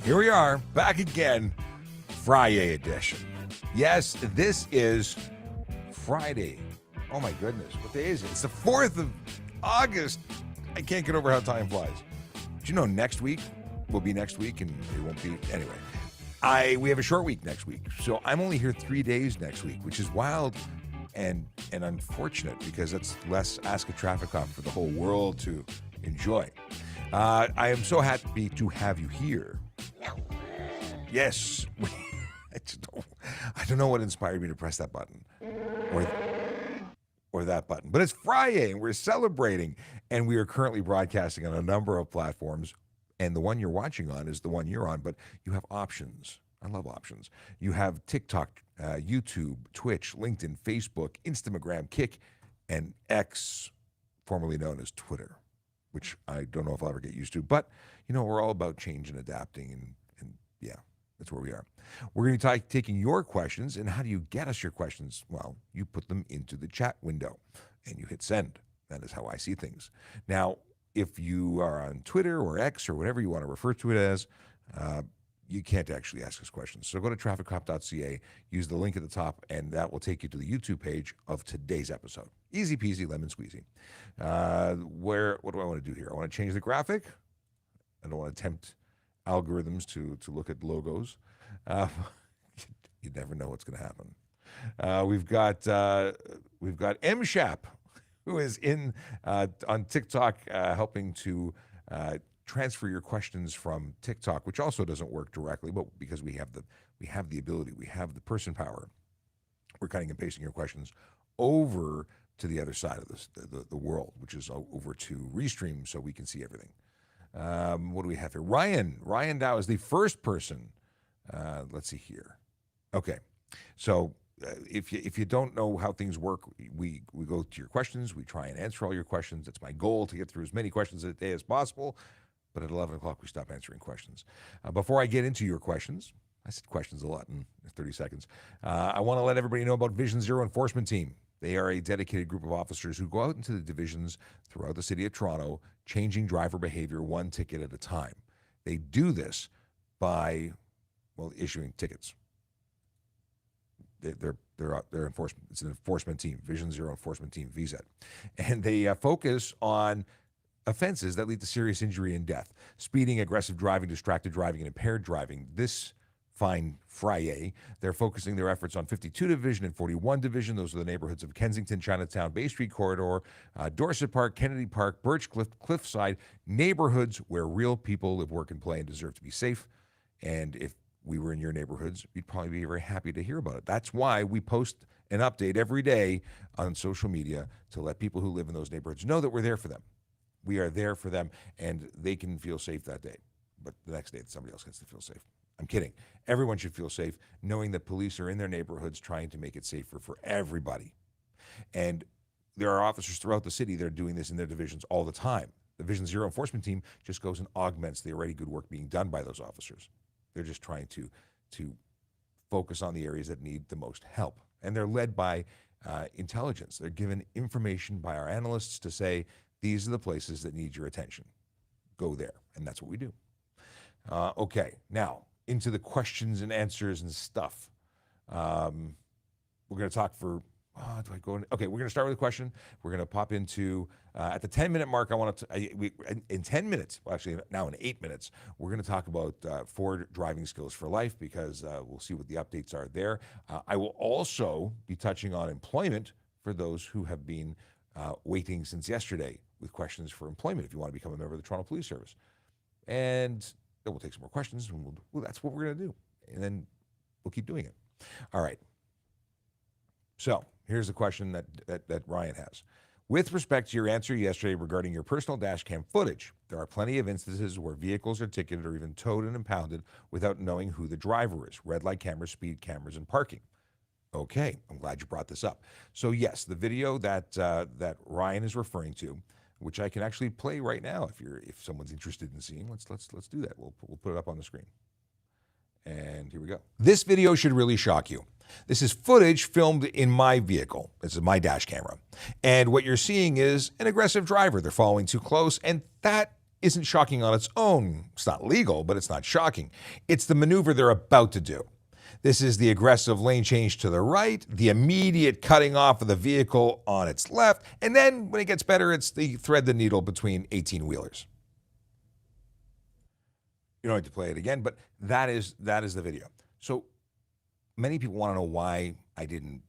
Here we are, back again, FriYay edition. Yes, this is Friday. Oh my goodness, what day is it? It's the 4th of August. I can't get over how time flies. Do you know next week will be next week and it won't be? Anyway, we have a short week next week. So I'm only here 3 days next week, which is wild and unfortunate because that's less Ask a Traffic Cop for the whole world to enjoy. I am so happy to have you here. Yes. I don't know what inspired me to press that button or that button, but it's FriYay and we're celebrating, and we are currently broadcasting on a number of platforms, and the one you're watching on is the one you're on, but you have options. I love options. You have TikTok, YouTube, Twitch, LinkedIn, Facebook, Instagram, Kick, and X, formerly known as Twitter, which I don't know if I'll ever get used to, but you know, we're all about change and adapting, and yeah, that's where we are. We're going to be taking your questions, and how do you get us your questions? Well, you put them into the chat window and you hit send. That is how I see things. Now, if you are on Twitter or X or whatever you want to refer to it as, you can't actually ask us questions. So go to trafficcop.ca, use the link at the top, and that will take you to the YouTube page of today's episode. Easy peasy, lemon squeezy. What do I want to do here? I want to change the graphic. I don't want to tempt algorithms to look at logos. You never know what's going to happen. We've got M Shap, who is on TikTok, helping to transfer your questions from TikTok, which also doesn't work directly, but because we have the ability, we have the person power, we're cutting and pasting your questions over to the other side of the world, which is over to Restream, so we can see everything. What do we have here? Ryan now is the first person. Let's see here. Okay, so if you don't know how things work, we go to your questions. We try and answer all your questions. It's my goal to get through as many questions a day as possible. But at 11 o'clock, we stop answering questions. Before I get into your questions, I said questions a lot in 30 seconds. I want to let everybody know about Vision Zero Enforcement Team. They are a dedicated group of officers who go out into the divisions throughout the city of Toronto, changing driver behavior one ticket at a time. They do this by, issuing tickets. They're enforcement. It's an enforcement team, Vision Zero Enforcement Team, VZET. And they focus on offenses that lead to serious injury and death: speeding, aggressive driving, distracted driving, and impaired driving. This fine FriYay, they're focusing their efforts on 52 Division and 41 Division. Those are the neighborhoods of Kensington, Chinatown, Bay Street Corridor, Dorset Park, Kennedy Park, Birchcliff, Cliffside, neighborhoods where real people live, work, and play and deserve to be safe. And if we were in your neighborhoods, you'd probably be very happy to hear about it. That's why we post an update every day on social media to let people who live in those neighborhoods know that we're there for them. We are there for them, and they can feel safe that day. But the next day, somebody else gets to feel safe. I'm kidding. Everyone should feel safe, knowing that police are in their neighborhoods trying to make it safer for everybody. And there are officers throughout the city that are doing this in their divisions all the time. The Vision Zero Enforcement Team just goes and augments the already good work being done by those officers. They're just trying to focus on the areas that need the most help. And they're led by intelligence. They're given information by our analysts to say, these are the places that need your attention. Go there. And that's what we do. Okay, now into the questions and answers and stuff. We're going to talk for, okay, we're going to start with a question. We're going to pop into, at the 10-minute mark, I want to, in 10 minutes, well, actually now in 8 minutes, we're going to talk about Ford driving skills for life, because we'll see what the updates are there. I will also be touching on employment for those who have been waiting since yesterday with questions for employment if you want to become a member of the Toronto Police Service. And then we'll take some more questions, and that's what we're going to do. And then we'll keep doing it. All right. So here's the question that Ryan has. With respect to your answer yesterday regarding your personal dash cam footage, there are plenty of instances where vehicles are ticketed or even towed and impounded without knowing who the driver is. Red light cameras, speed cameras, and parking. Okay, I'm glad you brought this up. So yes, the video that Ryan is referring to, which I can actually play right now if someone's interested in seeing. Let's do that. We'll put it up on the screen. And here we go. This video should really shock you. This is footage filmed in my vehicle. This is my dash camera. And what you're seeing is an aggressive driver. They're following too close, and that isn't shocking on its own. It's not legal, but it's not shocking. It's the maneuver they're about to do. This is the aggressive lane change to the right, the immediate cutting off of the vehicle on its left, and then when it gets better, it's the thread the needle between 18-wheelers. You don't have to play it again, but that is the video. So many people want to know why I didn't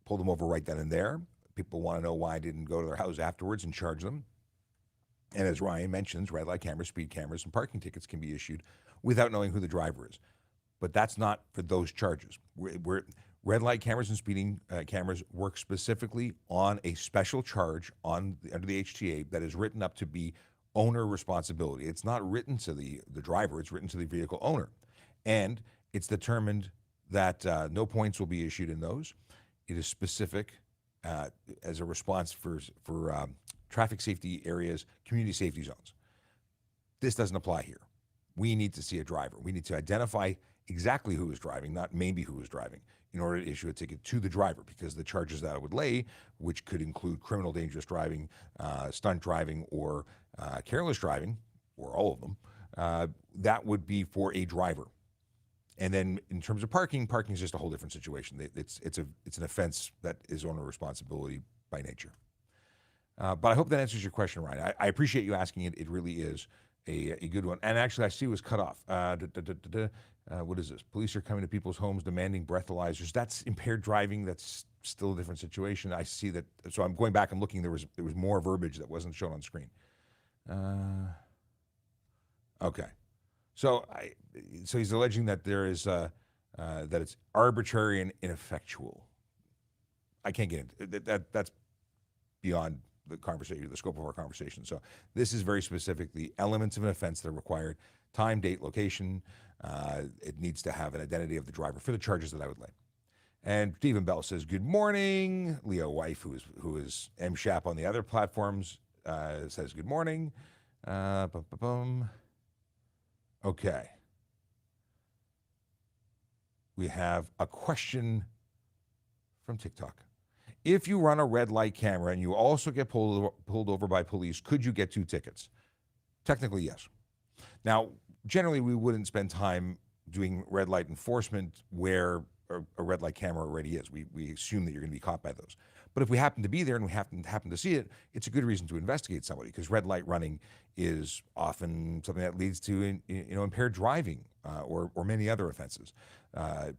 pull them over right then and there. People want to know why I didn't go to their house afterwards and charge them. And as Ryan mentions, red light cameras, speed cameras, and parking tickets can be issued without knowing who the driver is. But that's not for those charges. Red light cameras and speeding cameras work specifically on a special charge under the HTA that is written up to be owner responsibility. It's not written to the driver, it's written to the vehicle owner. And it's determined that no points will be issued in those. It is specific as a response for traffic safety areas, community safety zones. This doesn't apply here. We need to see a driver. We need to identify exactly who is driving, not maybe who is driving, in order to issue a ticket to the driver, because the charges that it would lay, which could include criminal dangerous driving, stunt driving, or careless driving, or all of them, that would be for a driver. And then in terms of parking is just a whole different situation. It's an offense that is owner responsibility by nature. But I hope that answers your question, Ryan. I appreciate you asking it. It really is a good one. And actually, I see it was cut off. What is this? Police are coming to people's homes demanding breathalyzers. That's impaired driving. That's still a different situation. I see that. So I'm going back and looking. There was more verbiage that wasn't shown on screen. Okay. So he's alleging that there is that it's arbitrary and ineffectual. I can't get into that. That's beyond the conversation, the scope of our conversation. So this is very specific. The elements of an offense that are required: time, date, location. It needs to have an identity of the driver for the charges that I would lay. And Stephen Bell says, "Good morning." Leo Wife, who is M Shap on the other platforms, says, "Good morning." Okay. We have a question from TikTok. If you run a red light camera and you also get pulled over by police, could you get 2 tickets? Technically, yes. Now, generally, we wouldn't spend time doing red light enforcement where a red light camera already is. We assume that you're going to be caught by those. But if we happen to be there and we happen to see it, it's a good reason to investigate somebody, because red light running is often something that leads to impaired driving or many other offenses. Red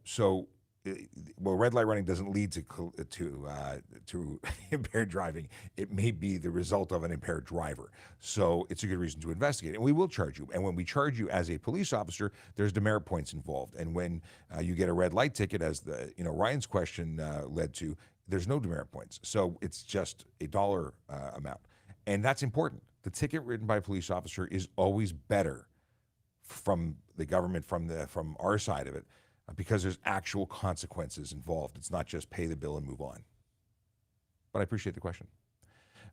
light running doesn't lead to impaired driving. It may be the result of an impaired driver. So it's a good reason to investigate, and we will charge you. And when we charge you as a police officer, there's demerit points involved. And when you get a red light ticket, as Ryan's question led to, there's no demerit points. So it's just a dollar amount, and that's important. The ticket written by a police officer is always better from the government, from our side of it, because there's actual consequences involved. It's not just pay the bill and move on. But I appreciate the question.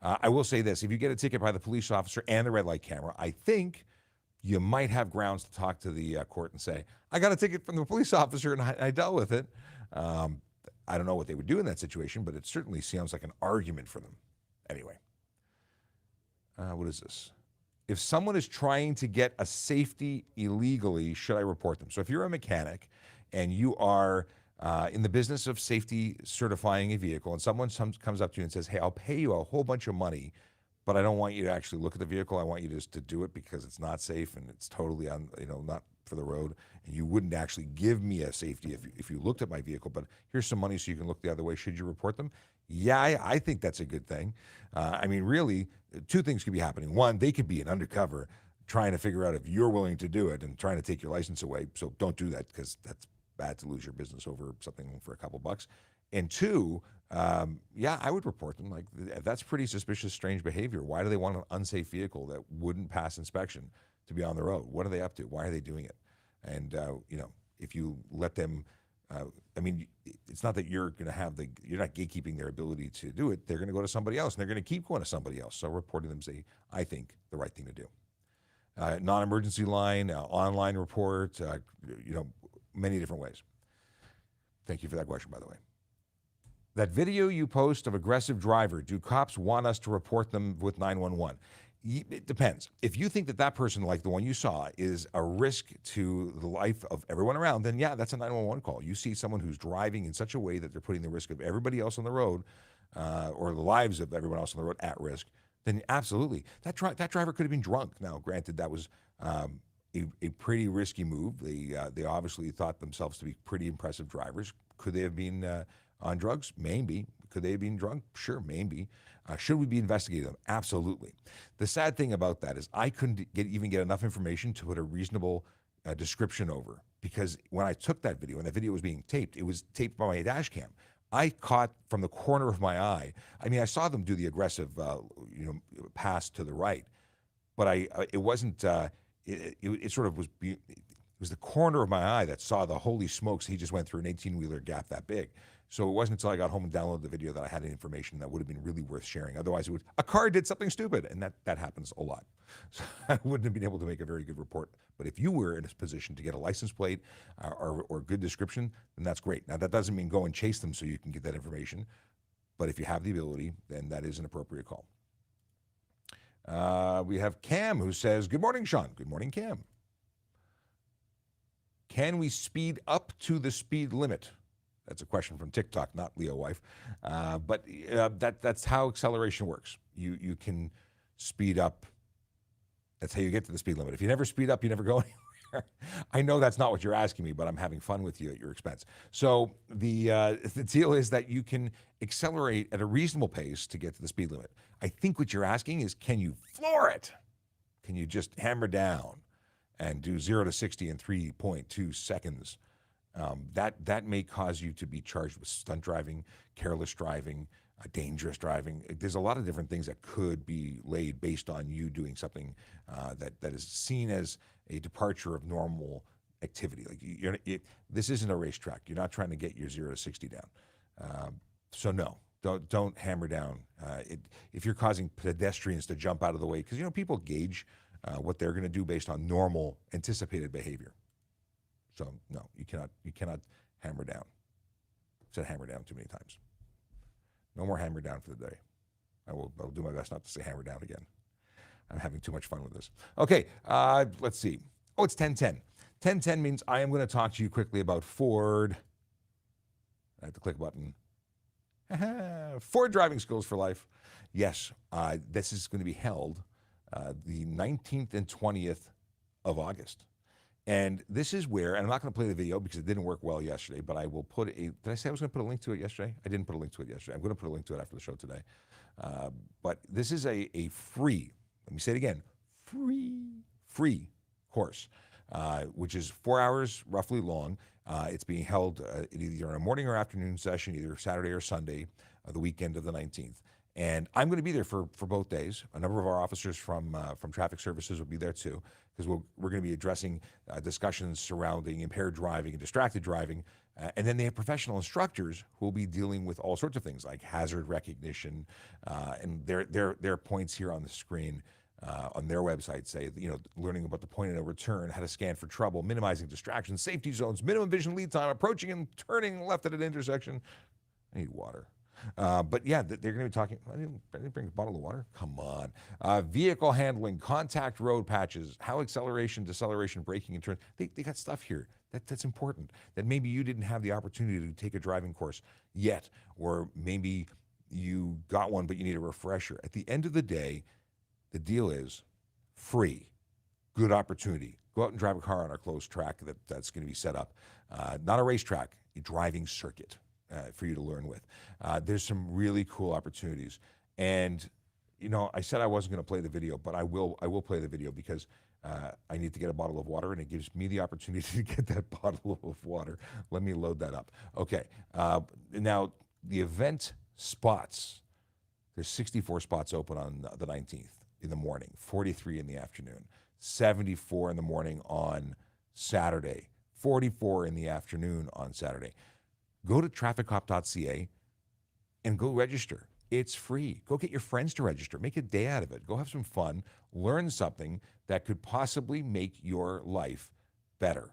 I will say this: if you get a ticket by the police officer and the red light camera, I think you might have grounds to talk to the court and say, I got a ticket from the police officer and I dealt with it. I don't know what they would do in that situation, but it certainly sounds like an argument for them. Anyway, what is this? If someone is trying to get a safety illegally, should I report them? So if you're a mechanic and you are in the business of safety certifying a vehicle, and someone comes up to you and says, hey, I'll pay you a whole bunch of money, but I don't want you to actually look at the vehicle. I want you just to do it because it's not safe and it's totally not for the road. And you wouldn't actually give me a safety if you looked at my vehicle, but here's some money so you can look the other way. Should you report them? Yeah, I think that's a good thing. Really, 2 things could be happening. One, they could be an undercover trying to figure out if you're willing to do it and trying to take your license away. So don't do that, because that's bad to lose your business over something for a couple bucks. And 2, I would report them. Like, that's pretty suspicious, strange behavior. Why do they want an unsafe vehicle that wouldn't pass inspection to be on the road? What are they up to? Why are they doing it? And, if you let them, it's not that you're going to you're not gatekeeping their ability to do it. They're going to go to somebody else, and they're going to keep going to somebody else. So reporting them is, I think, the right thing to do. Non-emergency line, online report, many different ways. Thank you for that question, by the way. That video you post of aggressive driver, do cops want us to report them with 911? It depends. If you think that that person, like the one you saw, is a risk to the life of everyone around, then yeah, that's a 911 call. You see someone who's driving in such a way that they're putting the risk of everybody else on the road, or the lives of everyone else on the road at risk, then absolutely. That driver could have been drunk. Now, granted, that was a pretty risky move. They obviously thought themselves to be pretty impressive drivers. Could they have been on drugs? Maybe. Could they have been drunk? Sure, maybe. Should we be investigating them? Absolutely. The sad thing about that is I couldn't even get enough information to put a reasonable description over, because when I took that video and that video was being taped, it was taped by my dash cam. I caught from the corner of my eye. I mean, I saw them do the aggressive, pass to the right, but it wasn't. It sort of was. It was the corner of my eye that saw the holy smokes. He just went through an 18-wheeler gap that big. So it wasn't until I got home and downloaded the video that I had any information that would have been really worth sharing. Otherwise, a car did something stupid, and that happens a lot. So I wouldn't have been able to make a very good report. But if you were in a position to get a license plate or good description, then that's great. Now, that doesn't mean go and chase them so you can get that information. But if you have the ability, then that is an appropriate call. We have Cam, who says, "Good morning, Sean." Good morning, Cam. Can we speed up to the speed limit? That's a question from TikTok, not Leo Wife. But that's how acceleration works. You can speed up. That's how you get to the speed limit. If you never speed up, you never go anywhere. I know that's not what you're asking me, but I'm having fun with you at your expense. So the deal is that you can accelerate at a reasonable pace to get to the speed limit. I think what you're asking is, can you floor it? Can you just hammer down and do 0 to 60 in 3.2 seconds? That may cause you to be charged with stunt driving, careless driving, dangerous driving. There's a lot of different things that could be laid based on you doing something that is seen as a departure of normal activity. Like this isn't a racetrack. You're not trying to get your 0 to 60 down. So no, don't hammer down. If you're causing pedestrians to jump out of the way, because people gauge what they're going to do based on normal anticipated behavior. So no, you cannot hammer down. I've said hammer down too many times. No more hammer down for the day. I'll do my best not to say hammer down again. I'm having too much fun with this. Okay, let's see. Oh, it's 10:10. 10:10 means I am going to talk to you quickly about Ford. I have to click a button. Ford Driving Skills for Life. Yes, this is going to be held the 19th and 20th of August. And this is where, and I'm not going to play the video because it didn't work well yesterday, but I will put did I say I was going to put a link to it yesterday? I didn't put a link to it yesterday. I'm going to put a link to it after the show today. But this is a free, let me say it again, free course, which is 4 hours roughly long. It's being held either in a morning or afternoon session, either Saturday or Sunday, the weekend of the 19th. And I'm going to be there for both days. A number of our officers from traffic services will be there too, because we're going to be addressing discussions surrounding impaired driving and distracted driving. And then they have professional instructors who will be dealing with all sorts of things like hazard recognition. And their points here on the screen on their website say, learning about the point of no return, how to scan for trouble, minimizing distractions, safety zones, minimum vision lead time, approaching and turning left at an intersection. I need water. But yeah, they're going to be talking. I didn't bring a bottle of water. Come on. Vehicle handling, contact road patches, how acceleration, deceleration, braking, and turn. They got stuff here that's important. That maybe you didn't have the opportunity to take a driving course yet, or maybe you got one but you need a refresher. At the end of the day, the deal is free, good opportunity. Go out and drive a car on our closed track that's going to be set up. Not a racetrack, a driving circuit. For you to learn with. There's some really cool opportunities. And, I said I wasn't going to play the video, but I will play the video because I need to get a bottle of water, and it gives me the opportunity to get that bottle of water. Let me load that up. Okay. Now, the event spots, there's 64 spots open on the 19th in the morning, 43 in the afternoon, 74 in the morning on Saturday, 44 in the afternoon on Saturday. Go to trafficcop.ca and go register. It's free. Go get your friends to register. Make a day out of it. Go have some fun. Learn something that could possibly make your life better,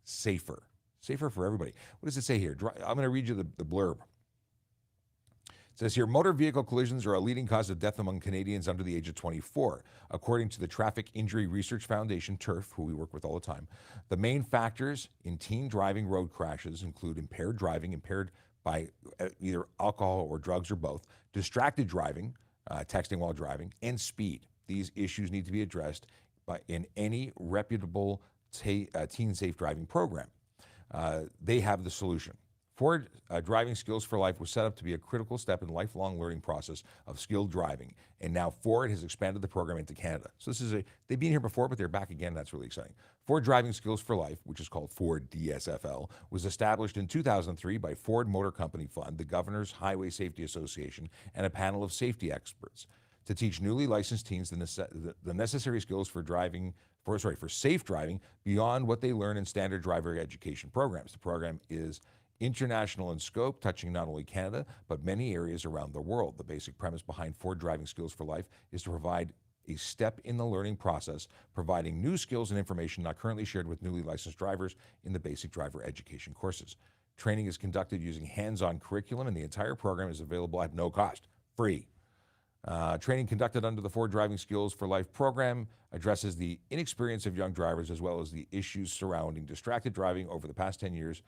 safer for everybody. What does it say here? I'm going to read you the blurb. It says here, motor vehicle collisions are a leading cause of death among Canadians under the age of 24. According to the Traffic Injury Research Foundation, TIRF, who we work with all the time, the main factors in teen driving road crashes include impaired driving, impaired by either alcohol or drugs or both, distracted driving, texting while driving, and speed. These issues need to be addressed in any reputable teen safe driving program. They have the solution. Ford Driving Skills for Life was set up to be a critical step in the lifelong learning process of skilled driving, and now Ford has expanded the program into Canada. So this is they've been here before, but they're back again. That's really exciting. Ford Driving Skills for Life, which is called Ford DSFL, was established in 2003 by Ford Motor Company Fund, the Governor's Highway Safety Association, and a panel of safety experts to teach newly licensed teens the necessary skills for safe driving beyond what they learn in standard driver education programs. The program is international in scope, touching not only Canada, but many areas around the world. The basic premise behind Ford Driving Skills for Life is to provide a step in the learning process, providing new skills and information not currently shared with newly licensed drivers in the basic driver education courses. Training is conducted using hands-on curriculum, and the entire program is available at no cost, free. Training conducted under the Ford Driving Skills for Life program addresses the inexperience of young drivers as well as the issues surrounding distracted driving over the past 10 years.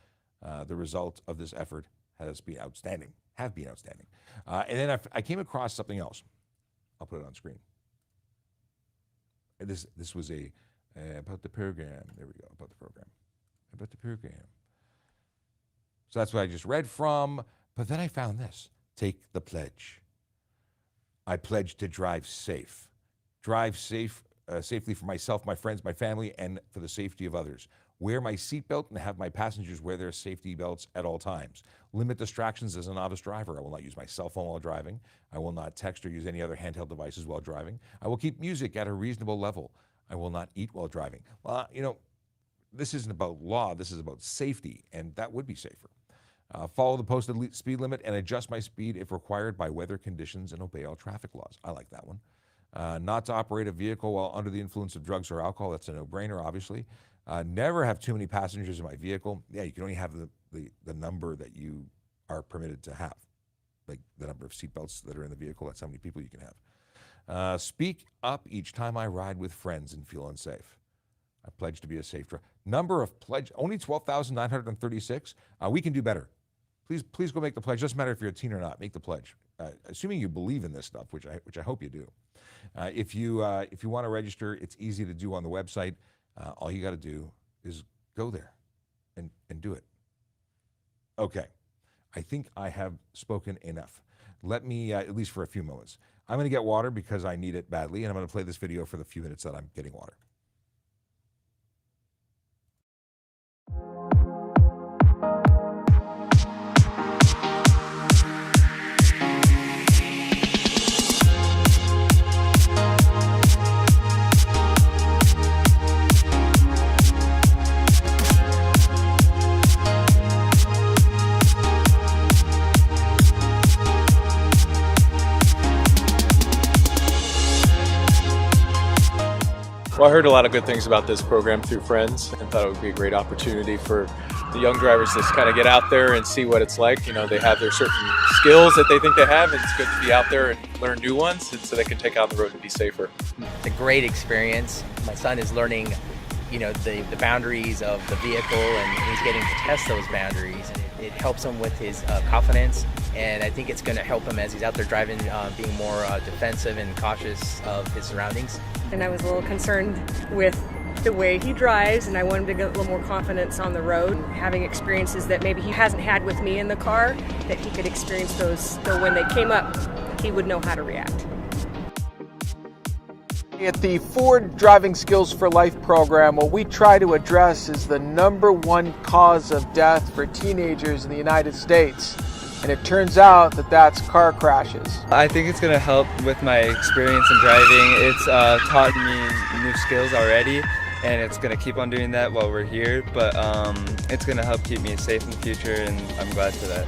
The result of this effort have been outstanding. And then I came across something else. I'll put it on screen. This was about the program. There we go, about the program. So that's what I just read from. But then I found this. Take the pledge. I pledge to drive safe. Safely for myself, my friends, my family, and for the safety of others. Wear my seatbelt and have my passengers wear their safety belts at all times. Limit distractions as a novice driver. I will not use my cell phone while driving. I will not text or use any other handheld devices while driving. I will keep music at a reasonable level. I will not eat while driving. Well, this isn't about law. This is about safety, and that would be safer. Follow the posted speed limit and adjust my speed if required by weather conditions and obey all traffic laws. I like that one. Not to operate a vehicle while under the influence of drugs or alcohol. That's a no-brainer, obviously. Never have too many passengers in my vehicle. Yeah, you can only have the number that you are permitted to have, like the number of seatbelts that are in the vehicle. That's how many people you can have. Speak up each time I ride with friends and feel unsafe. I pledge to be a safe driver. Number of pledge, only 12,936. We can do better. Please go make the pledge. Doesn't matter if you're a teen or not. Make the pledge. Assuming you believe in this stuff, which I hope you do. If you want to register, it's easy to do on the website. All you got to do is go there and do it. Okay, I think I have spoken enough. Let me, at least for a few moments. I'm going to get water because I need it badly, and I'm going to play this video for the few minutes that I'm getting water. Well, I heard a lot of good things about this program through friends and thought it would be a great opportunity for the young drivers to just kind of get out there and see what it's like. They have their certain skills that they think they have, and it's good to be out there and learn new ones and so they can take out on the road and be safer. It's a great experience. My son is learning, the boundaries of the vehicle, and he's getting to test those boundaries. And it helps him with his confidence, and I think it's going to help him as he's out there driving, being more defensive and cautious of his surroundings. And I was a little concerned with the way he drives, and I want him to get a little more confidence on the road, having experiences that maybe he hasn't had with me in the car, that he could experience those, so when they came up, he would know how to react. At the Ford Driving Skills for Life program, what we try to address is the #1 cause of death for teenagers in the United States. And it turns out that that's car crashes. I think it's going to help with my experience in driving. It's taught me new skills already, and it's going to keep on doing that while we're here. But it's going to help keep me safe in the future, and I'm glad for that.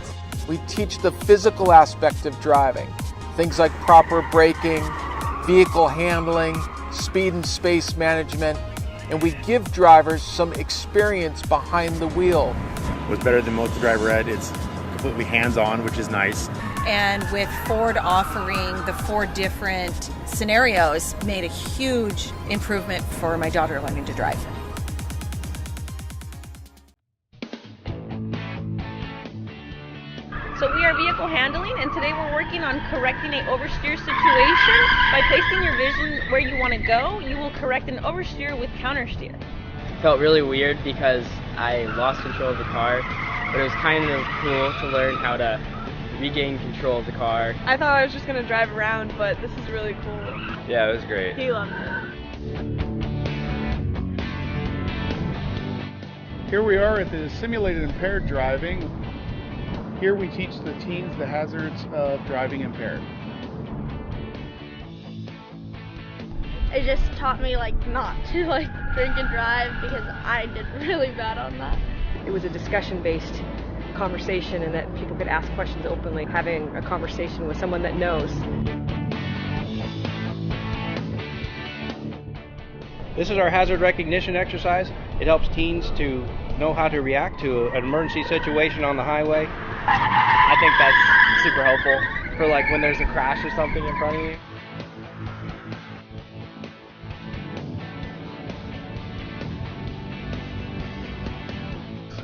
We teach the physical aspect of driving. Things like proper braking, vehicle handling, speed and space management, and we give drivers some experience behind the wheel. What's better than most driver ed, it's completely hands-on, which is nice. And with Ford offering the 4 different scenarios, made a huge improvement for my daughter learning to drive. So we are vehicle handling, and today we're working on correcting an oversteer situation. By placing your vision where you want to go, you will correct an oversteer with countersteer. Felt really weird because I lost control of the car, but it was kind of cool to learn how to regain control of the car. I thought I was just going to drive around, but this is really cool. Yeah, it was great. He loved it. Here we are at the simulated impaired driving. Here we teach the teens the hazards of driving impaired. It just taught me not to drink and drive because I did really bad on that. It was a discussion-based conversation and that people could ask questions openly, having a conversation with someone that knows. This is our hazard recognition exercise. It helps teens to know how to react to an emergency situation on the highway. I think that's super helpful for when there's a crash or something in front of you.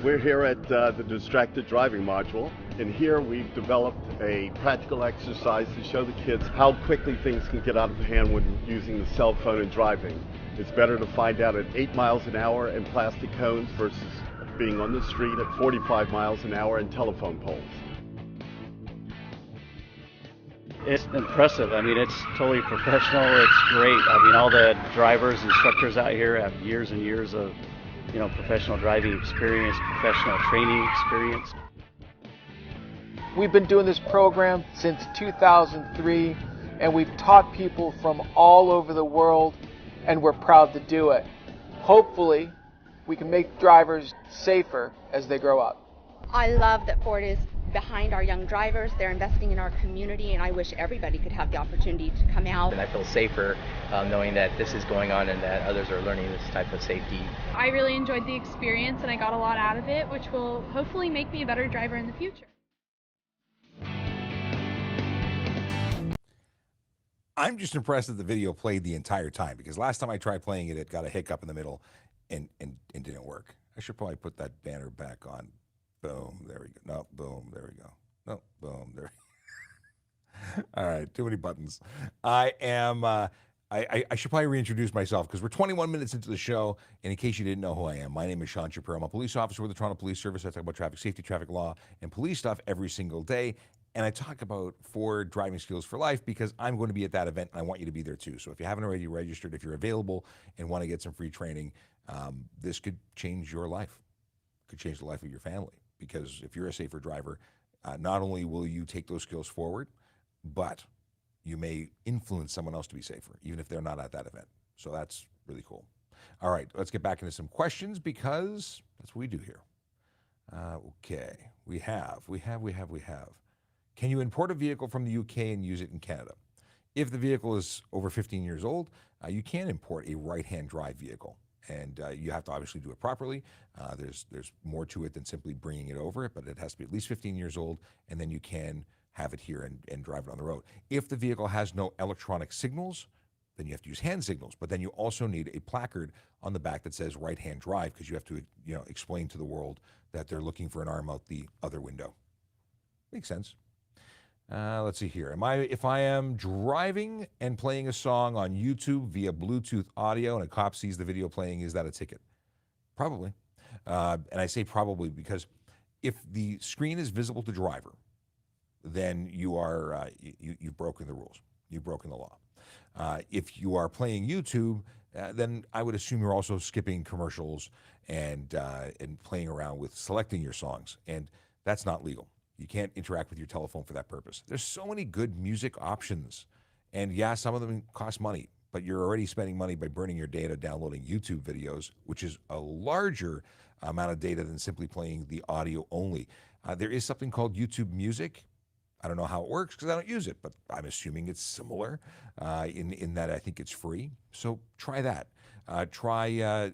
We're here at the distracted driving module, and here we've developed a practical exercise to show the kids how quickly things can get out of hand when using the cell phone and driving. It's better to find out at 8 miles an hour in plastic cones versus being on the street at 45 miles an hour in telephone poles. It's impressive. I mean, it's totally professional. It's great. I mean, all the drivers, instructors out here have years and years of, professional driving experience, professional training experience. We've been doing this program since 2003, and we've taught people from all over the world, and we're proud to do it. Hopefully, we can make drivers safer as they grow up. I love that Ford is behind our young drivers. They're investing in our community, and I wish everybody could have the opportunity to come out. And I feel safer knowing that this is going on and that others are learning this type of safety. I really enjoyed the experience and I got a lot out of it, which will hopefully make me a better driver in the future. I'm just impressed that the video played the entire time, because last time I tried playing it, it got a hiccup in the middle and didn't work. I should probably put that banner back on. Boom, there we go. No, boom, there we go. No, boom, there we go. All right, too many buttons. I should probably reintroduce myself, because we're 21 minutes into the show, and in case you didn't know who I am, my name is Shapiro. I'm a police officer with the Toronto Police Service. I talk about traffic safety, traffic law, and police stuff every single day, and I talk about Ford driving skills for life because I'm going to be at that event, and I want you to be there too. So if you haven't already registered, if you're available and want to get some free training, this could change your life. It could change the life of your family. Because if you're a safer driver, not only will you take those skills forward, but you may influence someone else to be safer, even if they're not at that event. So that's really cool. All right, let's get back into some questions, because that's what we do here. Okay, we have. Can you import a vehicle from the UK and use it in Canada? If the vehicle is over 15 years old, you can import a right-hand drive vehicle. And you have to obviously do it properly. There's more to it than simply bringing it over, but it has to be at least 15 years old, and then you can have it here and drive it on the road. If the vehicle has no electronic signals, then you have to use hand signals. But then you also need a placard on the back that says right-hand drive, because you have to explain to the world that they're looking for an arm out the other window. Makes sense. Let's see here. If I am driving and playing a song on YouTube via Bluetooth audio and a cop sees the video playing, is that a ticket? Probably. And I say probably because if the screen is visible to driver, then you are you've broken the rules. You've broken the law. If you are playing YouTube, then I would assume you're also skipping commercials and playing around with selecting your songs, and that's not legal. You can't interact with your telephone for that purpose. There's so many good music options. And yeah, some of them cost money, but you're already spending money by burning your data downloading YouTube videos, which is a larger amount of data than simply playing the audio only. There is something called YouTube Music. I don't know how it works because I don't use it, but I'm assuming it's similar in that I think it's free. So try that. Try,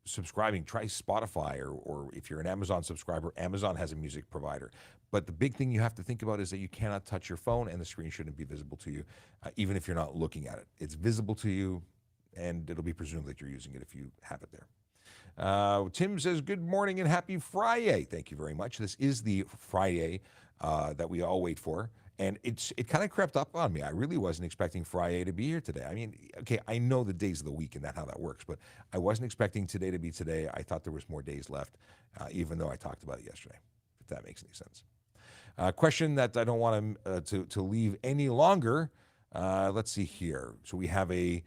subscribing, try Spotify, or if you're an Amazon subscriber, Amazon has a music provider. But the big thing you have to think about is that you cannot touch your phone, and the screen shouldn't be visible to you, even if you're not looking at it. It's visible to you, and it'll be presumed that you're using it if you have it there. Tim says, good morning and happy FriYay. Thank you very much. This is the FriYay that we all wait for. And it kind of crept up on me. I really wasn't expecting FriYay to be here today. I mean, okay, I know the days of the week and how that works, but I wasn't expecting today to be today. I thought there was more days left, even though I talked about it yesterday, if that makes any sense. Question that I don't want to leave any longer. Let's see here. So we have a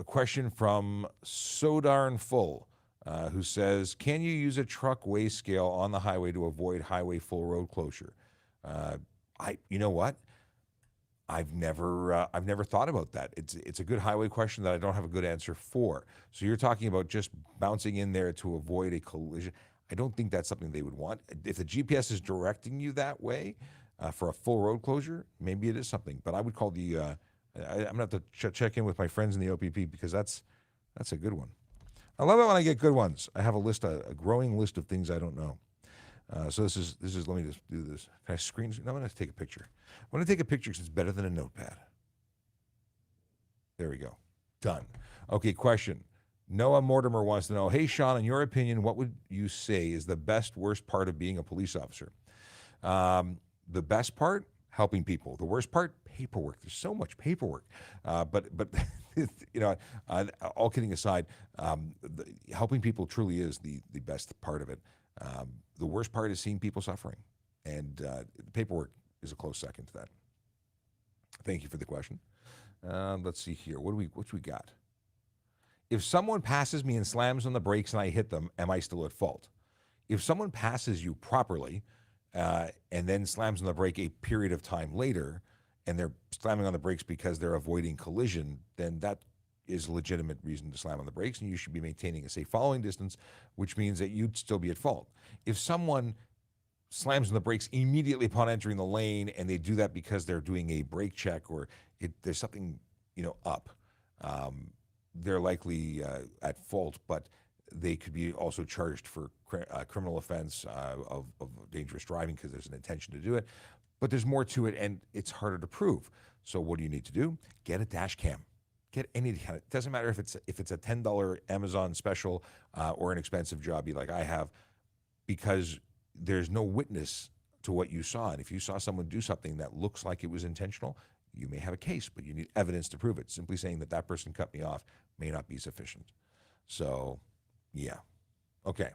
question from So Darn Full, who says, can you use a truck weigh scale on the highway to avoid highway full road closure? You know what? I've never thought about that. It's a good highway question that I don't have a good answer for. So you're talking about just bouncing in there to avoid a collision. I don't think that's something they would want. If the GPS is directing you that way for a full road closure, maybe it is something. But I would call the. I'm gonna have to check in with my friends in the OPP because that's a good one. I love it when I get good ones. I have a growing list of things I don't know. So this is. Let me just do this. Can I screen? No, I'm going to take a picture. I'm going to take a picture because it's better than a notepad. There we go. Done. Okay. Question. Noah Mortimer wants to know, hey Sean, in your opinion, what would you say is the worst part of being a police officer? The best part, helping people. The worst part, paperwork. There's so much paperwork. But you know, all kidding aside, helping people truly is the best part of it. The worst part is seeing people suffering, and the paperwork is a close second to that. Thank you for the question. Let's see here. What we got? If someone passes me and slams on the brakes and I hit them, am I still at fault? If someone passes you properly and then slams on the brake a period of time later, and they're slamming on the brakes because they're avoiding collision, then that is a legitimate reason to slam on the brakes, and you should be maintaining a safe following distance, which means that you'd still be at fault. If someone slams on the brakes immediately upon entering the lane, and they do that because they're doing a brake check or there's something up, they're likely at fault, but they could be also charged for criminal offense of dangerous driving because there's an intention to do it. But there's more to it, and it's harder to prove. So what do you need to do? Get a dash cam. Get any kind of, it doesn't matter if it's a $10 Amazon special or an expensive job like I have, because there's no witness to what you saw. And if you saw someone do something that looks like it was intentional, you may have a case, but you need evidence to prove it. Simply saying that person cut me off may not be sufficient. So, yeah. Okay.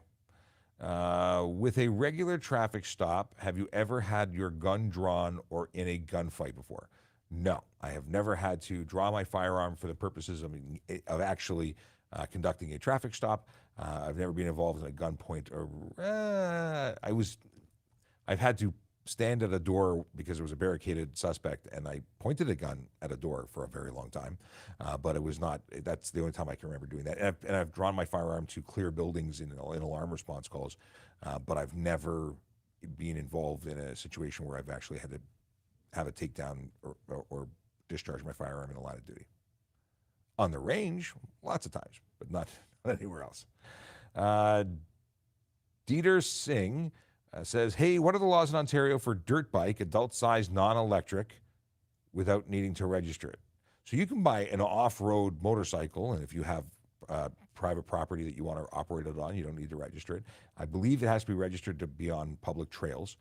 With a regular traffic stop, have you ever had your gun drawn or in a gunfight before? No, I have never had to draw my firearm for the purposes of actually conducting a traffic stop. I've never been involved in a gunpoint, or I've had to stand at a door because there was a barricaded suspect, and I pointed a gun at a door for a very long time, but it was not. That's the only time I can remember doing that. And I've drawn my firearm to clear buildings in alarm response calls, but I've never been involved in a situation where I've actually had to have a takedown or discharge my firearm in a line of duty. On the range, lots of times, but not anywhere else. Dieter Singh says, hey, what are the laws in Ontario for dirt bike, adult-sized, non-electric, without needing to register it? So you can buy an off-road motorcycle, and if you have private property that you want to operate it on, you don't need to register it. I believe it has to be registered to be on public trails,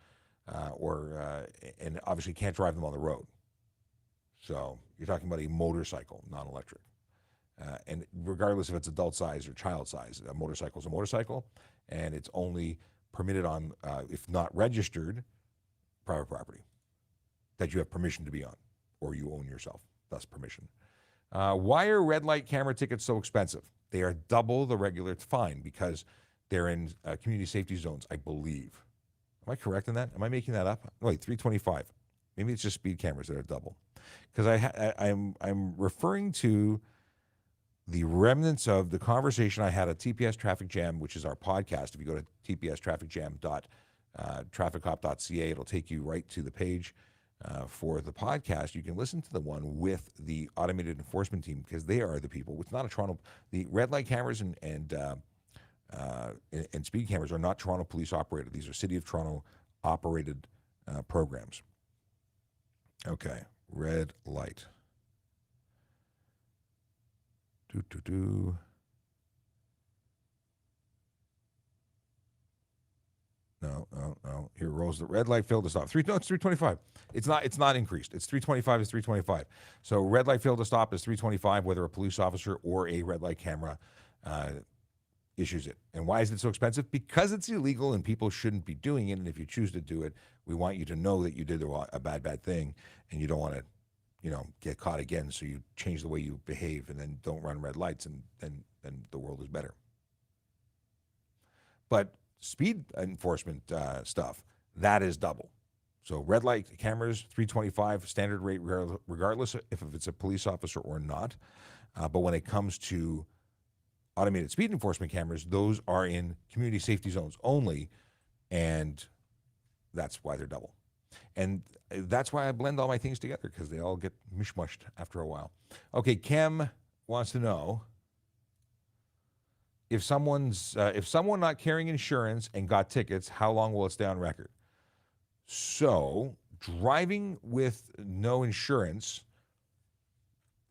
and obviously can't drive them on the road. So you're talking about a motorcycle, non-electric. And regardless if it's adult size or child size, a motorcycle is a motorcycle, and it's only permitted on, if not registered, private property that you have permission to be on, or you own yourself, thus permission. Why are red light camera tickets so expensive? They are double the regular fine because they're in community safety zones, I believe. Am I correct in that? Am I making that up? Wait, $325. Maybe it's just speed cameras that are double. Because I'm referring to the remnants of the conversation I had at TPS Traffic Jam, which is our podcast. If you go to tpstrafficjam.traffichop.ca, it'll take you right to the page for the podcast. You can listen to the one with the automated enforcement team because they are the people. It's not a Toronto. The red light cameras and speed cameras are not Toronto police operated. These are City of Toronto operated programs. Okay, red light. No. Here rolls the red light failed to stop. No, it's 325. It's not increased. It's 325 is 325. So red light failed to stop is 325, whether a police officer or a red light camera issues it. And why is it so expensive? Because it's illegal and people shouldn't be doing it. And if you choose to do it, we want you to know that you did a bad thing, and you don't want to, get caught again. So you change the way you behave, and then don't run red lights, and then the world is better. But speed enforcement stuff, that is double. So red light cameras, 325 standard rate, regardless if it's a police officer or not. But when it comes to automated speed enforcement cameras, those are in community safety zones only, and that's why they're double. And that's why I blend all my things together, because they all get mishmashed after a while. Okay, Kem wants to know, if someone not carrying insurance and got tickets, how long will it stay on record? So driving with no insurance,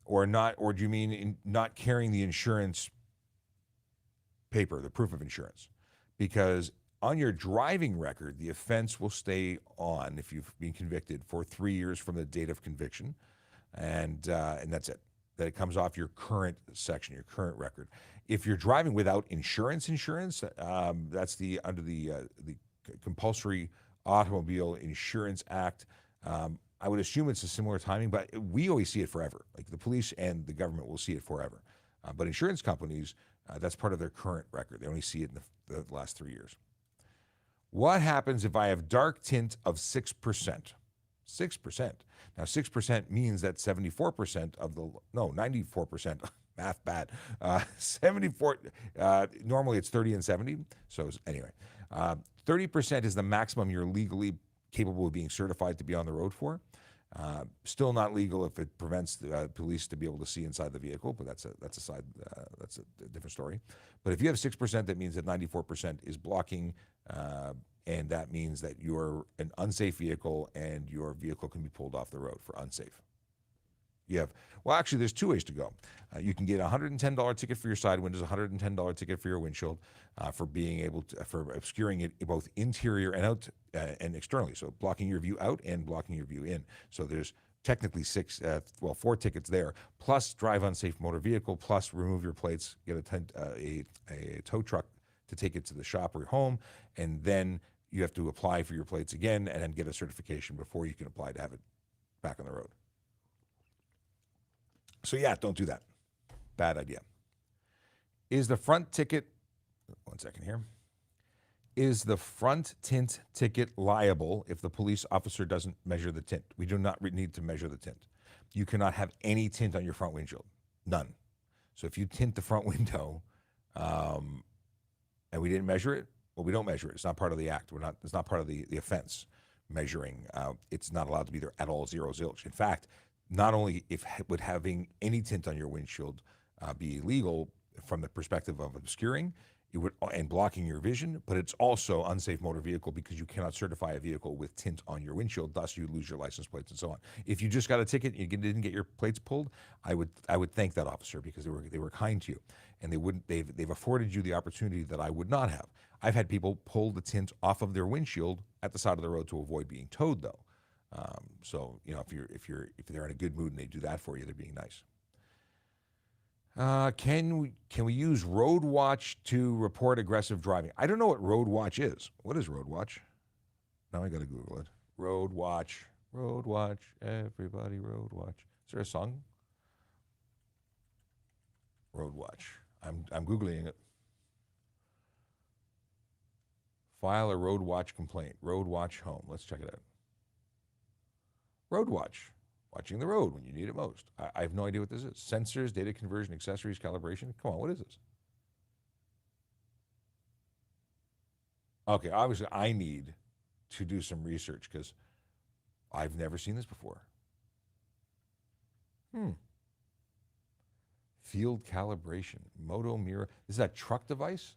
or do you mean not carrying the insurance paper, the proof of insurance? Because on your driving record, the offense will stay on if you've been convicted for 3 years from the date of conviction, and that's it. That it comes off your current section, your current record. If you're driving without insurance, that's under the Compulsory Automobile Insurance Act. I would assume it's a similar timing, but we always see it forever. Like the police and the government will see it forever. But insurance companies, that's part of their current record. They only see it in the last 3 years. What happens if I have dark tint of 6%? 6%. Now, 6% means that 74% of 94%, math bad, 74, normally it's 30 and 70. So anyway, 30% is the maximum you're legally capable of being certified to be on the road for. Still not legal if it prevents the police to be able to see inside the vehicle, but that's a different story. But if you have 6%, that means that 94% is blocking, and that means that you're an unsafe vehicle, and your vehicle can be pulled off the road for unsafe. Actually, there's two ways to go. You can get a $110 ticket for your side windows, a $110 ticket for your windshield, for being able to, for obscuring it both interior and out and externally. So blocking your view out and blocking your view in. So there's technically 4 tickets there, plus drive unsafe motor vehicle, plus remove your plates, get a tow truck to take it to the shop or home, and then you have to apply for your plates again and then get a certification before you can apply to have it back on the road. So yeah, don't do that. Bad idea. Is the front ticket, one second here. Is the front tint ticket liable if the police officer doesn't measure the tint? We do not need to measure the tint. You cannot have any tint on your front windshield. None. So if you tint the front window and we didn't measure it, well, we don't measure it. It's not part of the act. It's not part of the offense measuring. It's not allowed to be there at all, zero zilch. In fact, not only would having any tint on your windshield be illegal from the perspective of obscuring and blocking your vision, but it's also unsafe motor vehicle because you cannot certify a vehicle with tint on your windshield, thus you lose your license plates and so on. If you just got a ticket and you didn't get your plates pulled, I would thank that officer because they were kind to you, and they've afforded you the opportunity that I would not have. I've had people pull the tint off of their windshield at the side of the road to avoid being towed, though. So if they're in a good mood and they do that for you, they're being nice. Can we use Road Watch to report aggressive driving? I don't know what Road Watch is. What is Road Watch? Now I got to Google it. Road Watch, everybody Road Watch. Is there a song? Road Watch. I'm Googling it. File a Road Watch complaint. Road Watch home. Let's check it out. Road Watch. Watching the road when you need it most. I have no idea what this is. Sensors, data conversion, accessories, calibration. Come on, what is this? Okay, obviously I need to do some research because I've never seen this before. Field calibration, moto mirror. Is that truck device?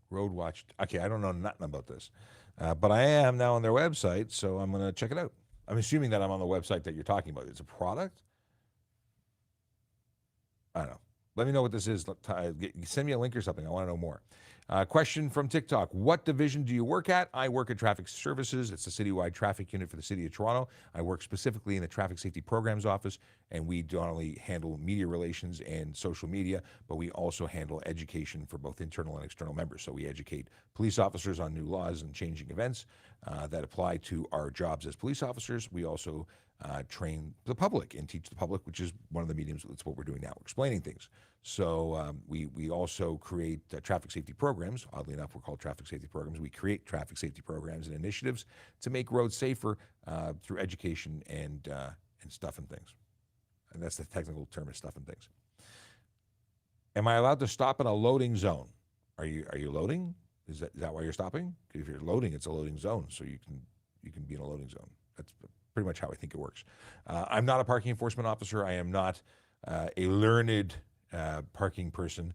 Road Watch. Okay, I don't know nothing about this, but I am now on their website, so I'm going to check it out. I'm assuming that I'm on the website that you're talking about. It's a product? I don't know. Let me know what this is. Send me a link or something. I want to know more. Question from TikTok. What division do you work at? I work at Traffic Services. It's a citywide traffic unit for the City of Toronto. I work specifically in the Traffic Safety Programs Office, and we not only handle media relations and social media, but we also handle education for both internal and external members. So we educate police officers on new laws and changing events that apply to our jobs as police officers. We also train the public and teach the public, which is one of the mediums. That's what we're doing now, explaining things. So we also create traffic safety programs. Oddly enough, we're called traffic safety programs. We create traffic safety programs and initiatives to make roads safer through education and stuff and things. And that's the technical term, is stuff and things. Am I allowed to stop in a loading zone? Are you loading? Is that why you're stopping? If you're loading, it's a loading zone, so you can be in a loading zone. That's pretty much how I think it works. I'm not a parking enforcement officer. I am not a learned parking person.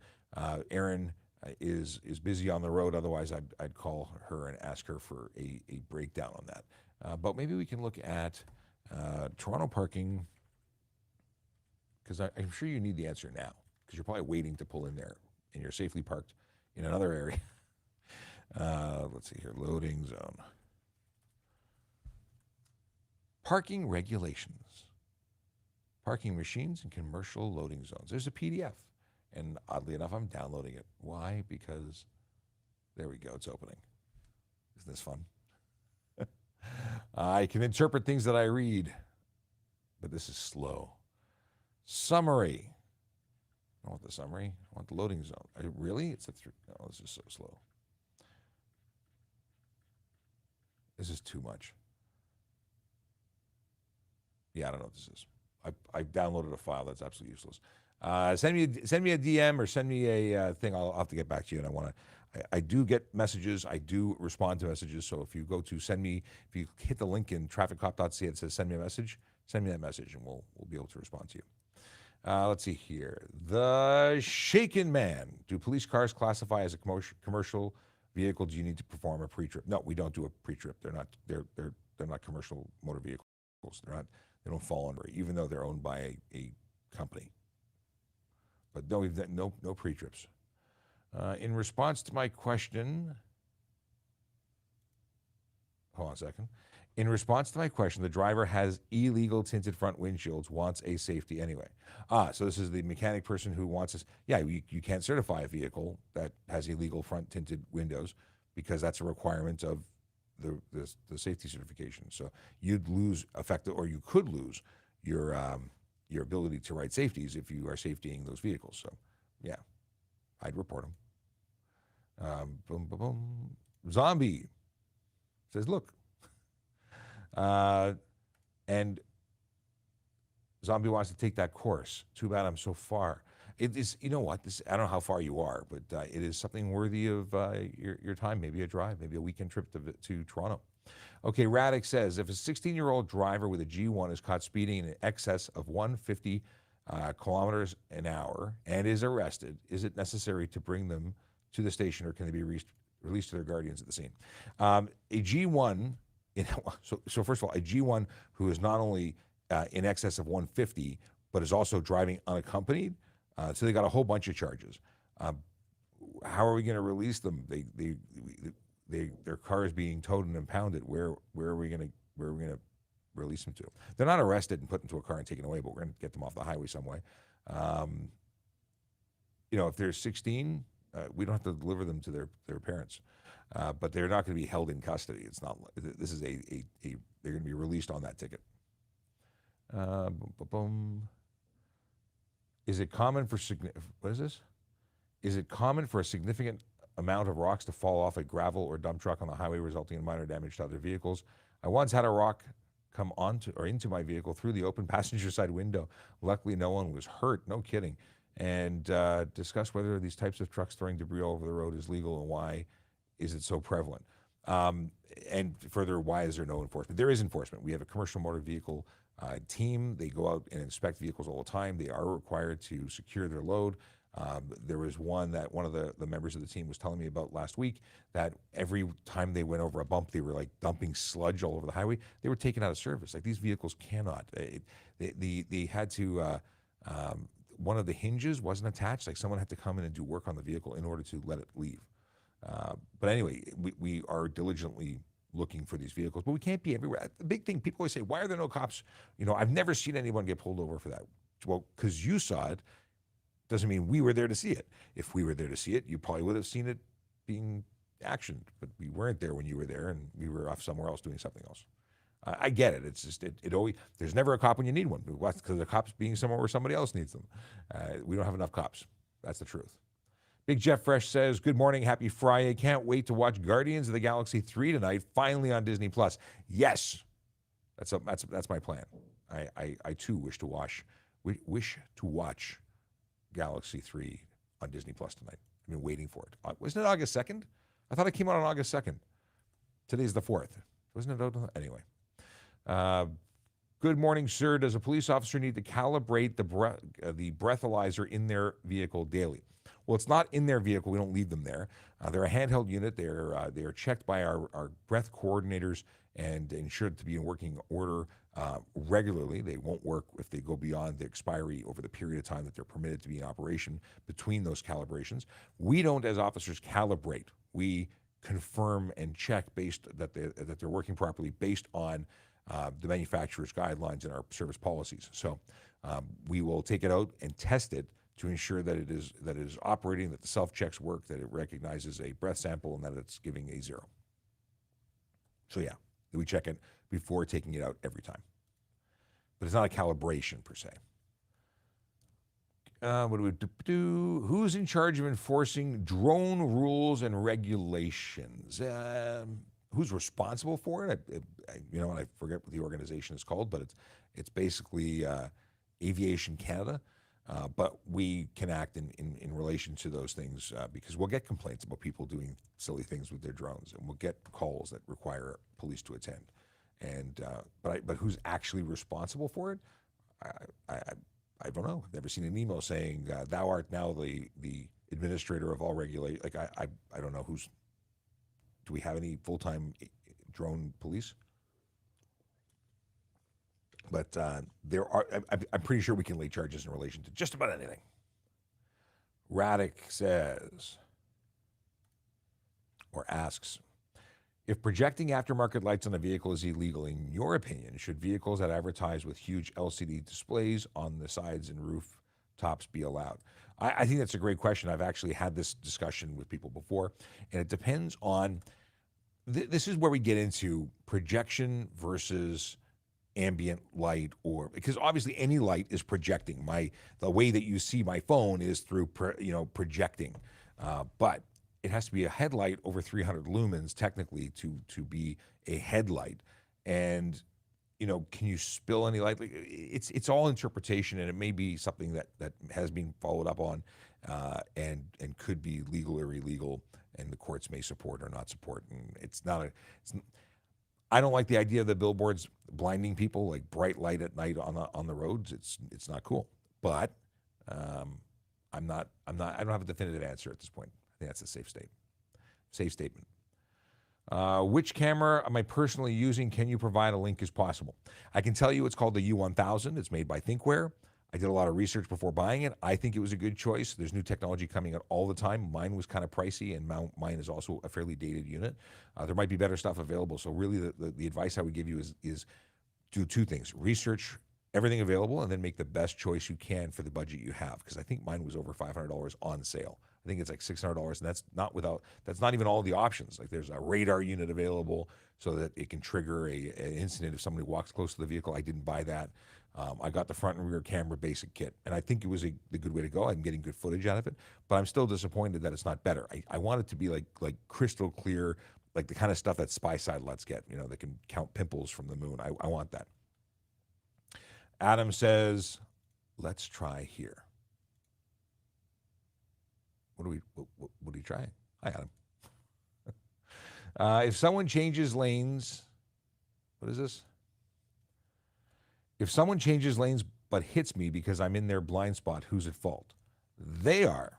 Erin is busy on the road. Otherwise, I'd call her and ask her for a breakdown on that. But maybe we can look at Toronto parking, because I'm sure you need the answer now, because you're probably waiting to pull in there, and you're safely parked in another area. Let's see here, loading zone. Parking regulations. Parking machines and commercial loading zones. There's a PDF, and oddly enough, I'm downloading it. Why? Because there we go, it's opening. Isn't this fun? I can interpret things that I read, but this is slow. Summary. I want the summary. I want the loading zone. Really? It's a three. Oh, this is so slow. This is too much. Yeah, I don't know what this is. I downloaded a file that's absolutely useless. Send me a DM or send me a thing. I'll have to get back to you. And I do get messages. I do respond to messages. So if you go to if you hit the link in trafficcop.ca that says send me a message, send me that message, and we'll be able to respond to you. Let's see here. The Shaken Man. Do police cars classify as a commercial vehicle? Do you need to perform a pre-trip? No, we don't do a pre-trip. They're not commercial motor vehicles. They don't fall under it, even though they're owned by a company. But no, we've done no pre-trips. In response to my question, hold on a second. In response to my question, the driver has illegal tinted front windshields, wants a safety anyway. So this is the mechanic person who wants us. Yeah, you can't certify a vehicle that has illegal front tinted windows, because that's a requirement of the safety certification. So you'd lose or you could lose your ability to write safeties if you are safetying those vehicles. So yeah, I'd report them. Boom, boom, boom. Zombie says, look. And Zombie wants to take that course. Too bad I'm so far. It is, you know what? I don't know how far you are, but it is something worthy of your time. Maybe a drive, maybe a weekend trip to Toronto. Okay, Radek says, if a 16-year-old driver with a G1 is caught speeding in excess of 150 kilometers an hour and is arrested, is it necessary to bring them to the station, or can they be released to their guardians at the scene? A G1, so first of all, a G1 who is not only in excess of 150, but is also driving unaccompanied, so they got a whole bunch of charges. How are we going to release them? Their car is being towed and impounded. Where are we going to release them to? They're not arrested and put into a car and taken away, but we're going to get them off the highway some way. If they're 16, we don't have to deliver them to their parents, but they're not going to be held in custody. It's not. This is they're going to be released on that ticket. Is it common for what is this? Is it common for a significant amount of rocks to fall off a gravel or dump truck on the highway, resulting in minor damage to other vehicles? I once had a rock come into my vehicle through the open passenger side window. Luckily, no one was hurt. No kidding. And discuss whether these types of trucks throwing debris all over the road is legal, and why is it so prevalent? And further, why is there no enforcement? There is enforcement. We have a commercial motor vehicle team. They go out and inspect vehicles all the time. They are required to secure their load. There was one that one of the members of the team was telling me about last week, that every time they went over a bump, they were like dumping sludge all over the highway. They were taken out of service. Like, these vehicles cannot. They had to. One of the hinges wasn't attached. Like, someone had to come in and do work on the vehicle in order to let it leave. But anyway, we are diligently looking for these vehicles, but we can't be everywhere. The big thing, people always say, why are there no cops? You know, I've never seen anyone get pulled over for that. Well, because you saw it doesn't mean we were there to see it. If we were there to see it, you probably would have seen it being actioned, but we weren't there when you were there, and we were off somewhere else doing something else. I get it. It's just, it always, there's never a cop when you need one. Because the cop's being somewhere where somebody else needs them. We don't have enough cops. That's the truth. Big Jeff Fresh says, good morning, happy Friday. Can't wait to watch Guardians of the Galaxy 3 tonight, finally on Disney+. Yes, that's my plan. I too wish to watch Galaxy 3 on Disney+ tonight. I've been waiting for it. Wasn't it August 2nd? I thought it came out on August 2nd. Today's the 4th. Wasn't it? Anyway. Good morning, sir. Does a police officer need to calibrate the breathalyzer in their vehicle daily? Well, it's not in their vehicle. We don't leave them there. They're a handheld unit. They are checked by our breath coordinators and ensured to be in working order regularly. They won't work if they go beyond the expiry over the period of time that they're permitted to be in operation between those calibrations. We don't, as officers, calibrate. We confirm and check that they're working properly based on the manufacturer's guidelines and our service policies. So we will take it out and test it to ensure that it is operating, that the self-checks work, that it recognizes a breath sample, and that it's giving a 0. So yeah, we check it before taking it out every time. But it's not a calibration per se. What do we do? Who's in charge of enforcing drone rules and regulations? Who's responsible for it? I forget what the organization is called, but it's basically Aviation Canada. But we can act in relation to those things because we'll get complaints about people doing silly things with their drones, and we'll get calls that require police to attend. And but who's actually responsible for it? I don't know. I've never seen an email saying thou art now the administrator of all regulation. Like I don't know who's. Do we have any full-time drone police? But there are. I'm pretty sure we can lay charges in relation to just about anything. Raddick says, or asks, if projecting aftermarket lights on a vehicle is illegal, in your opinion, should vehicles that advertise with huge LCD displays on the sides and roof tops be allowed? I think that's a great question. I've actually had this discussion with people before, and it depends on. This is where we get into projection versus ambient light, or because obviously any light is projecting. The way that you see my phone is through projecting, but it has to be a headlight over 300 lumens technically to be a headlight. And can you spill any light? Like, it's all interpretation, and it may be something that has been followed up on and could be legal or illegal, and the courts may support or not support. And I don't like the idea of the billboards blinding people, like bright light at night on the roads. It's not cool. But I don't have a definitive answer at this point. I think that's a safe statement. Which camera am I personally using? Can you provide a link as possible? I can tell you it's called the U1000. It's made by ThinkWare. I did a lot of research before buying it. I think it was a good choice. There's new technology coming out all the time. Mine was kind of pricey, and mine is also a fairly dated unit. There might be better stuff available. So really the advice I would give you is do two things. Research everything available and then make the best choice you can for the budget you have. Because I think mine was over $500 on sale. I think it's like $600, and that's not even all the options. Like, there's a radar unit available so that it can trigger an incident if somebody walks close to the vehicle. I didn't buy that. I got the front and rear camera basic kit, and I think it was the good way to go. I'm getting good footage out of it, but I'm still disappointed that it's not better. I want it to be like crystal clear, like the kind of stuff that spy satellites get, that can count pimples from the moon. I want that. Adam says, let's try here. What are you trying? Hi, Adam. If someone changes lanes, what is this? If someone changes lanes but hits me because I'm in their blind spot, who's at fault? they are.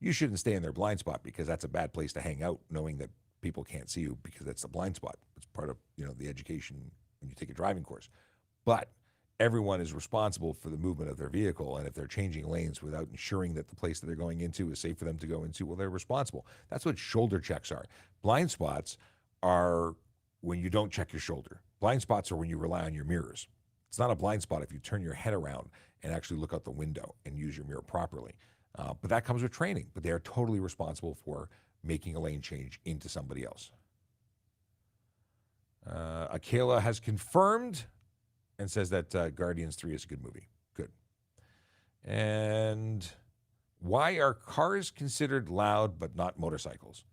You shouldn't stay in their blind spot because that's a bad place to hang out, knowing that people can't see you because that's the blind spot. It's part of, the education when you take a driving course. But everyone is responsible for the movement of their vehicle, and if they're changing lanes without ensuring that the place that they're going into is safe for them to go into, well, they're responsible. That's what shoulder checks are. Blind spots are when you don't check your shoulder. Blind spots are when you rely on your mirrors. It's not a blind spot if you turn your head around and actually look out the window and use your mirror properly. But that comes with training. But they are totally responsible for making a lane change into somebody else. Akela has confirmed and says that Guardians 3 is a good movie. Good. And why are cars considered loud but not motorcycles?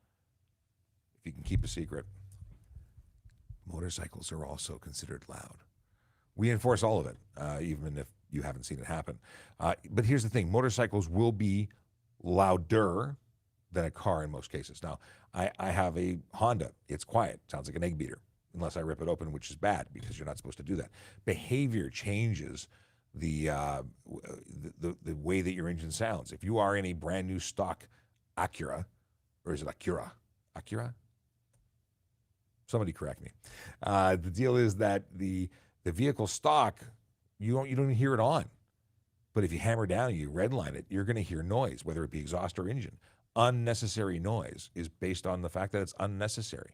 If you can keep a secret, motorcycles are also considered loud. We enforce all of it, even if you haven't seen it happen. But here's the thing. Motorcycles will be louder than a car in most cases. Now, I have a Honda. It's quiet. Sounds like an egg beater, unless I rip it open, which is bad because you're not supposed to do that. Behavior changes the way that your engine sounds. If you are in a brand new stock Acura, or is it Acura? Acura? Somebody correct me. The deal is that the vehicle stock, you don't even hear it on. But if you hammer down, you redline it, you're going to hear noise, whether it be exhaust or engine. Unnecessary noise is based on the fact that it's unnecessary.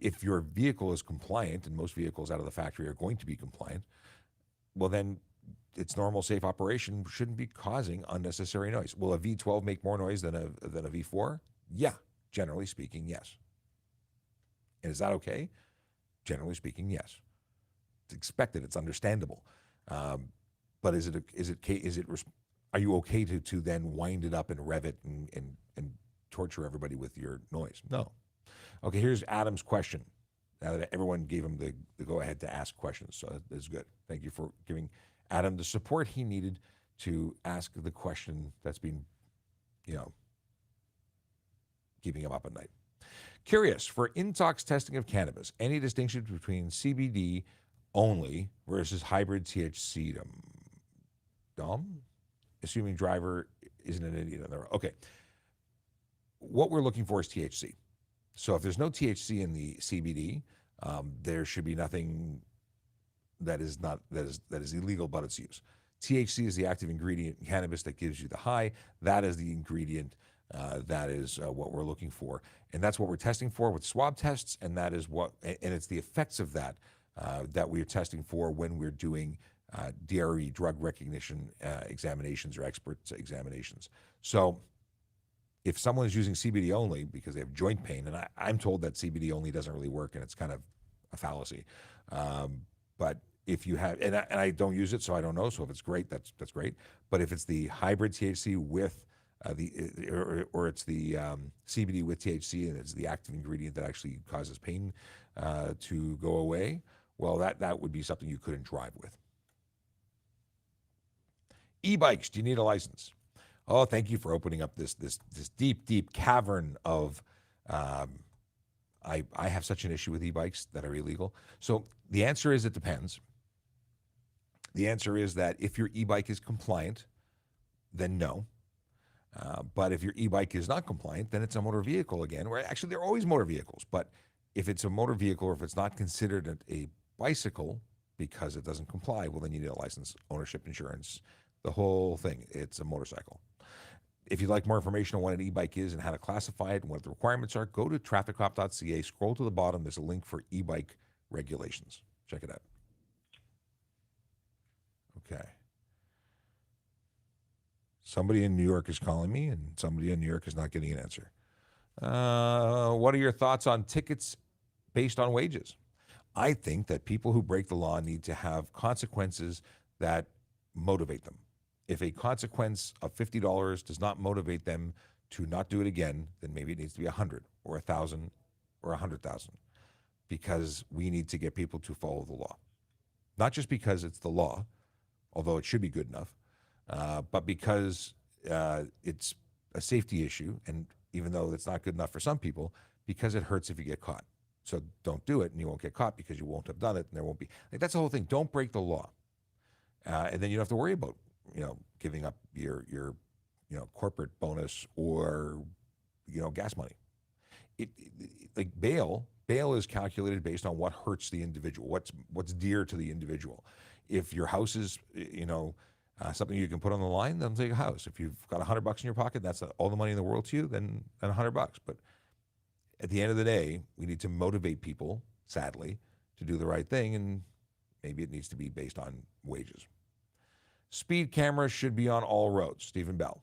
If your vehicle is compliant, and most vehicles out of the factory are going to be compliant, well then its normal safe operation shouldn't be causing unnecessary noise. Will a V12 make more noise than a V4? Yeah, generally speaking, yes. And is that okay? Generally speaking, yes. It's expected. It's understandable. But are you okay to then wind it up and rev it and torture everybody with your noise? No. Okay, here's Adam's question. Now that everyone gave him the go-ahead to ask questions, so that's good. Thank you for giving Adam the support he needed to ask the question that's been, keeping him up at night. Curious, for intox testing of cannabis, any distinction between CBD only versus hybrid THC dom? Assuming driver isn't an idiot on the road. Okay. What we're looking for is THC. So if there's no THC in the CBD, there should be nothing that is illegal about its use. THC is the active ingredient in cannabis that gives you the high. That is the ingredient that is what we're looking for, and that's what we're testing for with swab tests. And that is it's the effects of that that we're testing for when we're doing DRE, drug recognition examinations or expert examinations. So if someone is using CBD only because they have joint pain, and I'm told that CBD only doesn't really work, and it's kind of a fallacy. But if you have, and I don't use it, so I don't know. So if it's great, that's great. But if it's the hybrid THC with or it's the CBD with THC, and it's the active ingredient that actually causes pain to go away, well, that would be something you couldn't drive with. E-bikes, do you need a license? Oh, thank you for opening up this deep cavern of. I have such an issue with e-bikes that are illegal. So the answer is it depends. The answer is that if your e-bike is compliant, then no. But if your e-bike is not compliant, then it's a motor vehicle again. Where actually they're always motor vehicles. But if it's a motor vehicle, or if it's not considered a bicycle because it doesn't comply, well, then you need a license, ownership, insurance, the whole thing. It's a motorcycle. If you'd like more information on what an e-bike is and how to classify it and what the requirements are, go to trafficcop.ca, scroll to the bottom. There's a link for e-bike regulations. Check it out. Okay. Somebody in New York is calling me, and somebody in New York is not getting an answer. What are your thoughts on tickets based on wages? I think that people who break the law need to have consequences that motivate them. If a consequence of $50 does not motivate them to not do it again, then maybe it needs to be 100 or 1,000 or 100,000, because we need to get people to follow the law. Not just because it's the law, although it should be good enough, but because it's a safety issue, and even though it's not good enough for some people, because it hurts if you get caught. So don't do it, and you won't get caught because you won't have done it, and there won't be. That's the whole thing. Don't break the law, and then you don't have to worry about giving up your corporate bonus or, gas money. Like bail is calculated based on what hurts the individual, what's dear to the individual. If your house is, something you can put on the line, then take a house. If you've got $100 in your pocket, that's all the money in the world to you, then $100. But at the end of the day, we need to motivate people, sadly, to do the right thing, and maybe it needs to be based on wages. Speed cameras should be on all roads. Stephen Bell.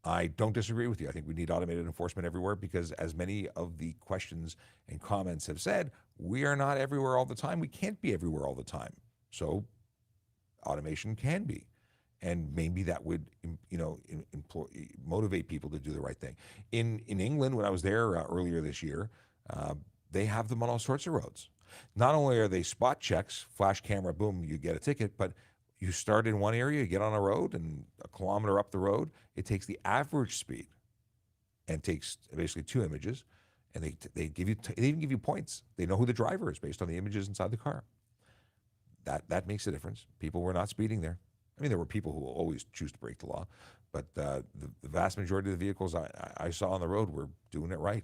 I don't disagree with you. I think we need automated enforcement everywhere because, as many of the questions and comments have said, we are not everywhere all the time. We can't be everywhere all the time. So automation can be. And maybe that would, motivate people to do the right thing. In England, when I was there earlier this year, they have them on all sorts of roads. Not only are they spot checks, flash camera, boom, you get a ticket, but you start in one area, you get on a road, and a kilometer up the road, it takes the average speed and takes basically 2 images, and they even give you points. They know who the driver is based on the images inside the car. That makes a difference. People were not speeding there. I mean, there were people who will always choose to break the law, but the vast majority of the vehicles I saw on the road were doing it right.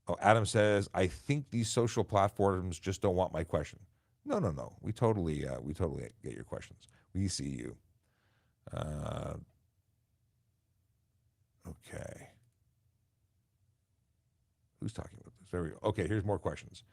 Oh, Adam says, I think these social platforms just don't want my question. No. We totally get your questions. We see you. Okay. Who's talking about this? There we go. Okay, here's more questions.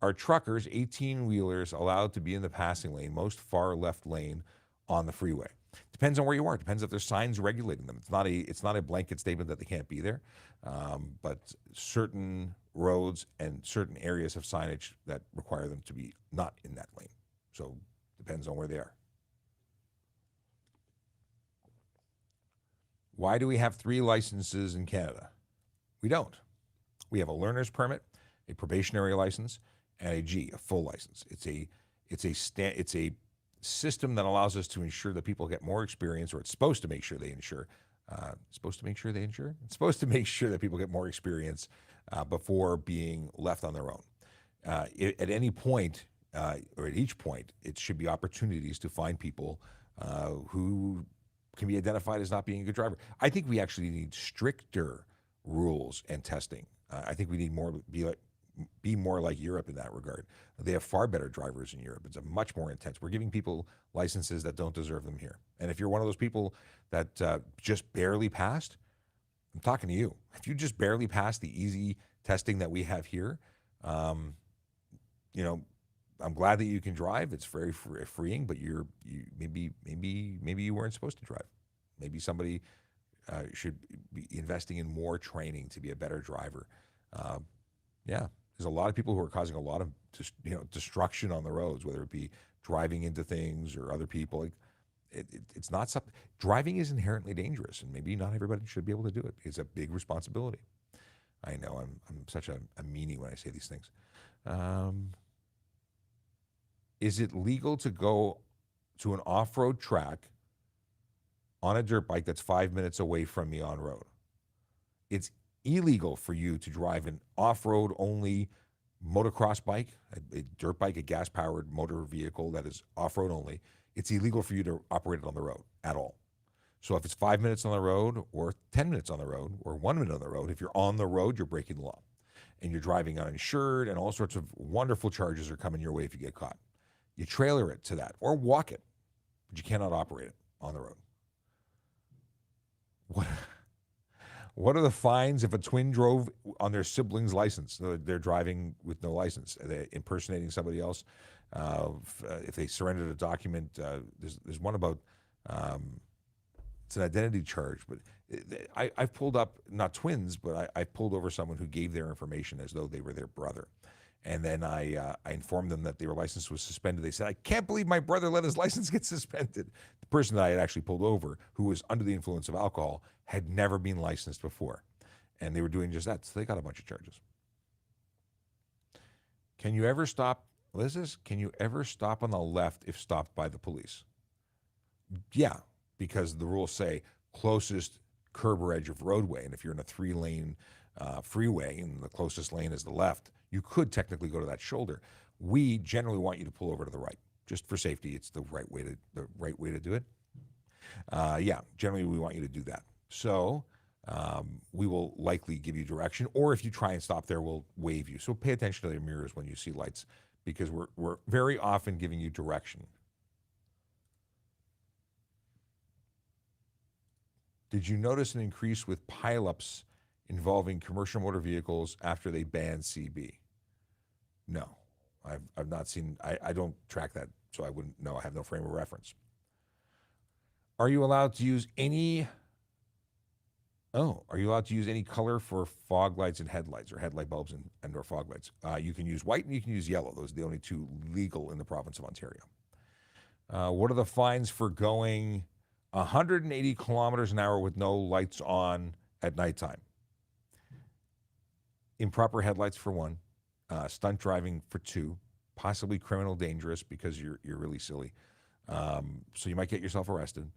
Are truckers, 18-wheelers, allowed to be in the passing lane, most far left lane on the freeway? Depends on where you are. Depends if there's signs regulating them. It's not a blanket statement that they can't be there, but certain roads and certain areas have signage that require them to be not in that lane. So depends on where they are. Why do we have 3 licenses in Canada? We don't. We have a learner's permit, a probationary license, and a full license. It's a system that allows us to ensure that people get more experience, or it's supposed to make sure they ensure. It's supposed to make sure that people get more experience before being left on their own. At any point, or at each point, it should be opportunities to find people who can be identified as not being a good driver. I think we actually need stricter rules and testing. I think we need be more like Europe in that regard. They have far better drivers in Europe. It's a much more intense. We're giving people licenses that don't deserve them here. And if you're one of those people that just barely passed, I'm talking to you. If you just barely passed the easy testing that we have here, I'm glad that you can drive. It's very freeing, but maybe you weren't supposed to drive. Maybe somebody should be investing in more training to be a better driver. There's a lot of people who are causing a lot of destruction on the roads, whether it be driving into things or other people. It's not something. Driving is inherently dangerous, and maybe not everybody should be able to do it. It's a big responsibility. I know I'm such a meanie when I say these things. Is it legal to go to an off-road track on a dirt bike that's 5 minutes away from me on road? It's illegal for you to drive an off-road only motocross bike, a dirt bike, a gas-powered motor vehicle that is off-road only. It's illegal for you to operate it on the road at all. So if it's 5 minutes on the road or 10 minutes on the road or 1 minute on the road, if you're on the road, you're breaking the law. And you're driving uninsured, and all sorts of wonderful charges are coming your way if you get caught. You trailer it to that or walk it, but you cannot operate it on the road. What are the fines if a twin drove on their sibling's license? They're driving with no license. They're impersonating somebody else. If they surrendered a document, there's one about it's an identity charge. But I've pulled up, not twins, but I pulled over someone who gave their information as though they were their brother. And then I informed them that their license was suspended. They said, I can't believe my brother let his license get suspended. The person that I had actually pulled over, who was under the influence of alcohol, had never been licensed before. And they were doing just that. So they got a bunch of charges. Can you ever stop on the left if stopped by the police? Yeah, because the rules say closest curb or edge of roadway. And if you're in a 3-lane freeway and the closest lane is the left, you could technically go to that shoulder. We generally want you to pull over to the right. just for safety, it's the right way to do it. Yeah, generally we want you to do that. So we will likely give you direction, or if you try and stop there, we'll wave you. So pay attention to your mirrors when you see lights, because we're very often giving you direction. Did you notice an increase with pileups involving commercial motor vehicles after they banned CB? No, I've not seen. I don't track that, so I wouldn't know. I have no frame of reference. Are you allowed to use any? Oh, are you allowed to use any color for fog lights and headlights, or headlight bulbs and or fog lights? You can use white and you can use yellow. Those are the only two legal in the province of Ontario. What are the fines for going 180 kilometers an hour with no lights on at nighttime? Improper headlights for one, stunt driving for two, possibly criminal dangerous because you're really silly. So you might get yourself arrested.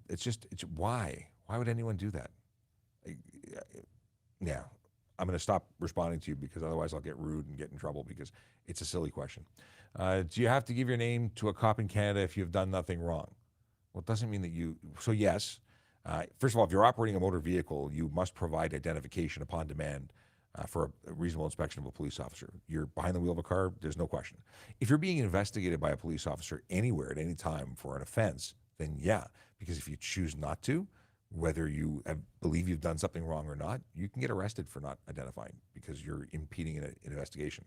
It's why? Why would anyone do that? Yeah, I'm going to stop responding to you because otherwise I'll get rude and get in trouble because it's a silly question. Do you have to give your name to a cop in Canada if you've done nothing wrong? Well, it doesn't mean that you, so yes. First of all, if you're operating a motor vehicle, you must provide identification upon demand for a reasonable inspection of a police officer. You're behind the wheel of a car, there's no question. If you're being investigated by a police officer anywhere at any time for an offense, then yeah, because if you choose not to, whether you believe you've done something wrong or not, you can get arrested for not identifying because you're impeding an investigation.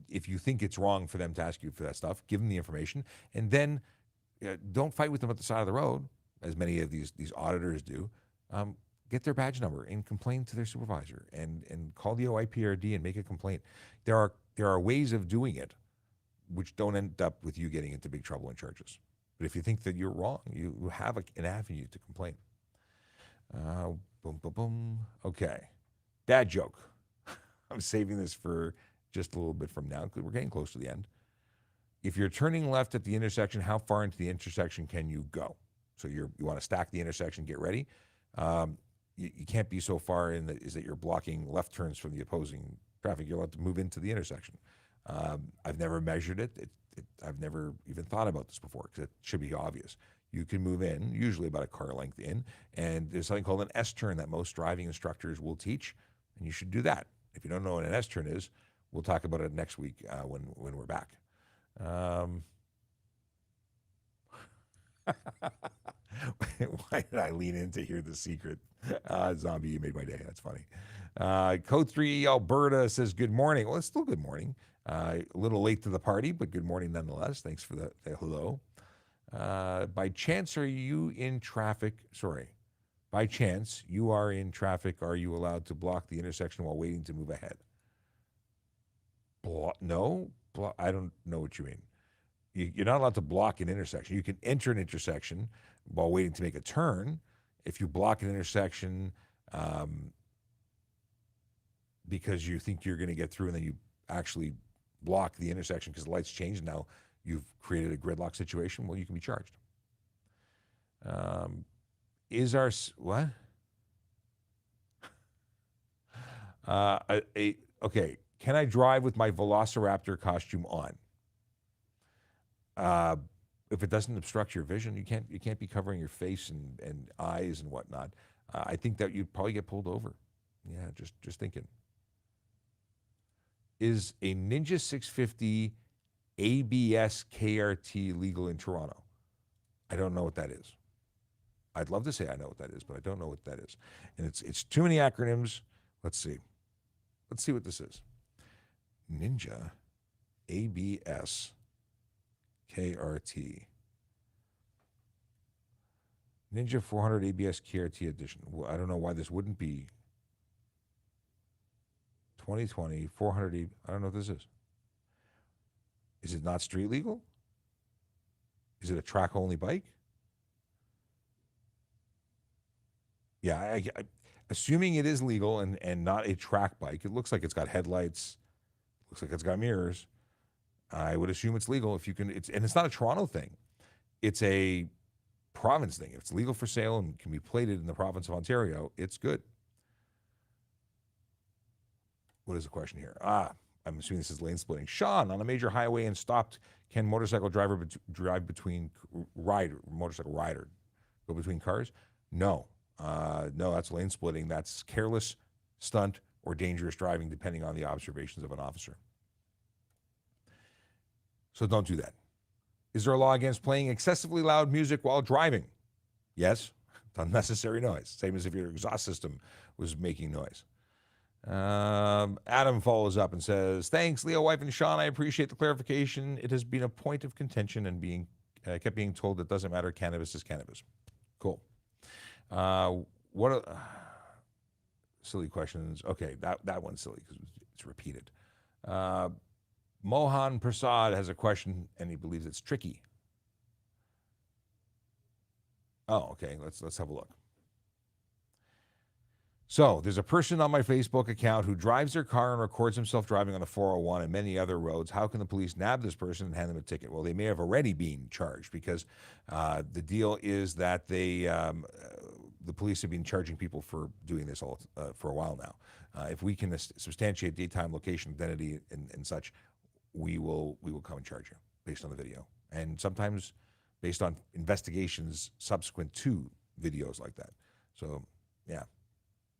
If you think it's wrong for them to ask you for that stuff, give them the information, and then don't fight with them at the side of the road, as many of these auditors do. Get their badge number and complain to their supervisor, and call the OIPRD and make a complaint. There are ways of doing it which don't end up with you getting into big trouble and charges. But if you think that you're wrong, you have an avenue to complain. Boom, boom, boom. Okay. Dad joke. I'm saving this for just a little bit from now because we're getting close to the end. If you're turning left at the intersection, how far into the intersection can you go? So you want to stack the intersection, get ready. You can't be so far in that you're blocking left turns from the opposing traffic. You're allowed to move into the intersection. I've never measured it. I've never even thought about this before because it should be obvious. You can move in, usually about a car length in, and there's something called an S-turn that most driving instructors will teach, and you should do that. If you don't know what an S-turn is, we'll talk about it next week when we're back. Why did I lean in to hear the secret? Zombie, you made my day. That's funny. Code 3 Alberta says, good morning. Well, it's still good morning. A little late to the party, but good morning nonetheless. Thanks for the hello. By chance, are you in traffic? Sorry. By chance, you are in traffic. Are you allowed to block the intersection while waiting to move ahead? No? I don't know what you mean. You're not allowed to block an intersection. You can enter an intersection while waiting to make a turn. If you block an intersection because you think you're going to get through and then you actually block the intersection because the lights changed and now you've created a gridlock situation, well, you can be charged. What? Okay, can I drive with my Velociraptor costume on? If it doesn't obstruct your vision, you can't be covering your face and eyes and whatnot. I think that you'd probably get pulled over. Yeah, just thinking. Is a Ninja 650 ABS KRT legal in Toronto? I don't know what that is. I'd love to say I know what that is, but I don't know what that is. And it's too many acronyms. Let's see. Let's see what this is. Ninja ABS KRT. Ninja 400 ABS KRT edition. Well, I don't know why this wouldn't be 2020 400. I don't know what this is. Is it not street legal? Is it a track only bike? Yeah, I assuming it is legal and not a track bike. It looks like it's got headlights. Looks like it's got mirrors. I would assume it's legal if you can. It's not a Toronto thing. It's a province thing. If it's legal for sale and can be plated in the province of Ontario, it's good. What is the question here? I I'm assuming this is lane splitting. Sean, on a major highway and stopped, can motorcycle driver drive between motorcycle rider go between cars? No. No, that's lane splitting. That's careless, stunt, or dangerous driving, depending on the observations of an officer. So don't do that. Is there a law against playing excessively loud music while driving? Yes. It's unnecessary noise. Same as if your exhaust system was making noise. Adam follows up and says, thanks, Leo, wife, and Sean. I appreciate the clarification. It has been a point of contention and kept being told that doesn't matter. Cannabis is cannabis. Cool. Silly questions. Okay, that one's silly because it's repeated. Mohan Prasad has a question, and he believes it's tricky. Oh, okay. Let's have a look. So there's a person on my Facebook account who drives their car and records himself driving on the 401 and many other roads. How can the police nab this person and hand them a ticket? Well, they may have already been charged because the deal is that the police have been charging people for doing this for a while now. If we can substantiate daytime location, identity, and such, we will come and charge you based on the video, and sometimes based on investigations subsequent to videos like that. So, yeah.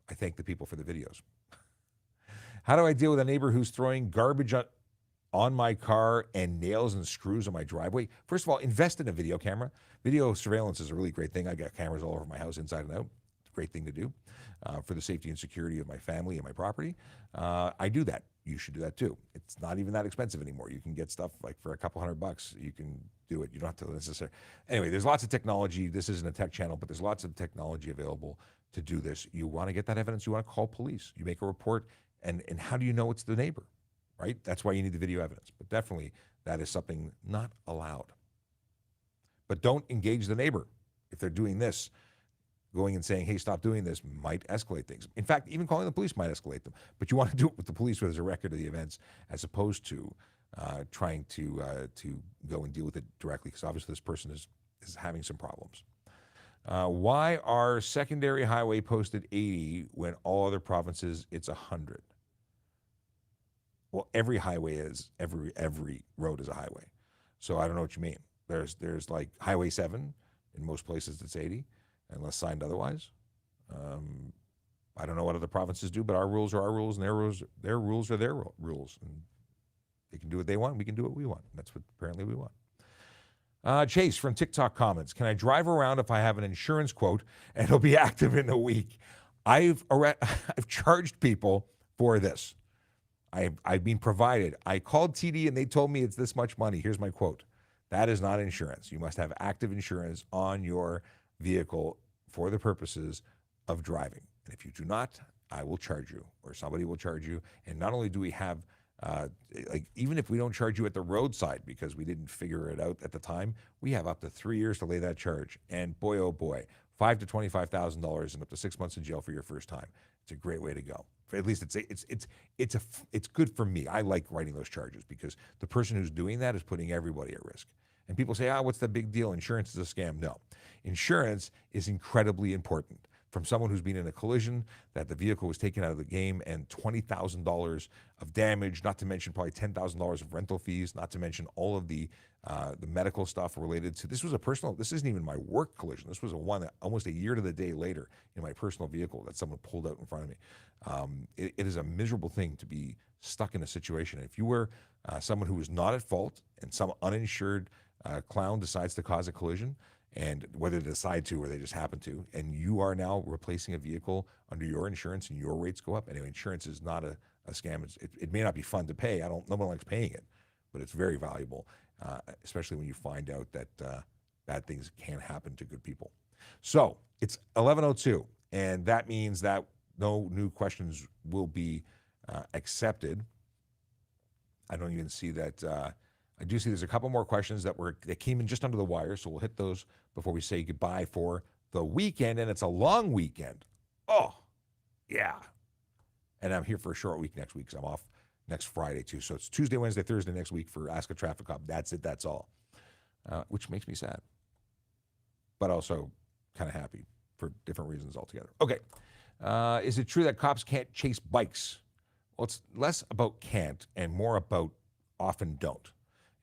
I thank the people for the videos. How do I deal with a neighbor who's throwing garbage on my car and nails and screws on my driveway? First of all, invest in a video camera. Video surveillance is a really great thing. I got cameras all over my house, inside and out. It's a great thing to do for the safety and security of my family and my property. I do that. You should do that too. It's not even that expensive anymore. You can get stuff like for a couple $100. You can do it. You don't have to necessarily. Anyway, there's lots of technology. This isn't a tech channel, but there's lots of technology available to do this. You want to get that evidence, you want to call police. You make a report, and how do you know it's the neighbor, right? That's why you need the video evidence. But definitely that is something not allowed. But don't engage the neighbor. If they're doing this, going and saying, hey, stop doing this might escalate things. In fact, even calling the police might escalate them. But you want to do it with the police where there's a record of the events as opposed to trying to go and deal with it directly, because obviously this person is having some problems. Why are secondary highway posted 80 when all other provinces it's 100? Well, every highway is, every road is a highway. So I don't know what you mean. There's like Highway 7, in most places it's 80, unless signed otherwise. I don't know what other provinces do, but our rules are our rules, and their rules are their rules. And they can do what they want, we can do what we want. That's what apparently we want. Chase from TikTok comments, can I drive around if I have an insurance quote and it'll be active in a week? I've charged people for this. I've been provided. I called TD and they told me it's this much money. Here's my quote. That is not insurance. You must have active insurance on your vehicle for the purposes of driving. And if you do not, I will charge you, or somebody will charge you. And not only do we have even if we don't charge you at the roadside because we didn't figure it out at the time, we have up to 3 years to lay that charge. And boy, oh boy, $5,000 to $25,000 and up to 6 months in jail for your first time. It's a great way to go. At least it's good for me. I like writing those charges because the person who's doing that is putting everybody at risk. And people say, what's the big deal? Insurance is a scam. No, insurance is incredibly important. From someone who's been in a collision, that the vehicle was taken out of the game, and $20,000 of damage, not to mention probably $10,000 of rental fees, not to mention all of the medical stuff related to, this isn't even my work collision. This was one that almost a year to the day later in my personal vehicle that someone pulled out in front of me. It is a miserable thing to be stuck in a situation. If you were someone who was not at fault and some uninsured clown decides to cause a collision, and whether they decide to or they just happen to, and you are now replacing a vehicle under your insurance and your rates go up. Anyway, insurance is not a scam. It may not be fun to pay. No one likes paying it, but it's very valuable, especially when you find out that bad things can happen to good people. So it's 11:02, and that means that no new questions will be accepted. I don't even see that. I do see there's a couple more questions that came in just under the wire, so we'll hit those before we say goodbye for the weekend, and it's a long weekend. Oh, yeah. And I'm here for a short week next week because I'm off next Friday too. So it's Tuesday, Wednesday, Thursday next week for Ask a Traffic Cop. That's it. That's all, which makes me sad, but also kind of happy for different reasons altogether. Okay. Is it true that cops can't chase bikes Well, it's less about can't and more about often don't.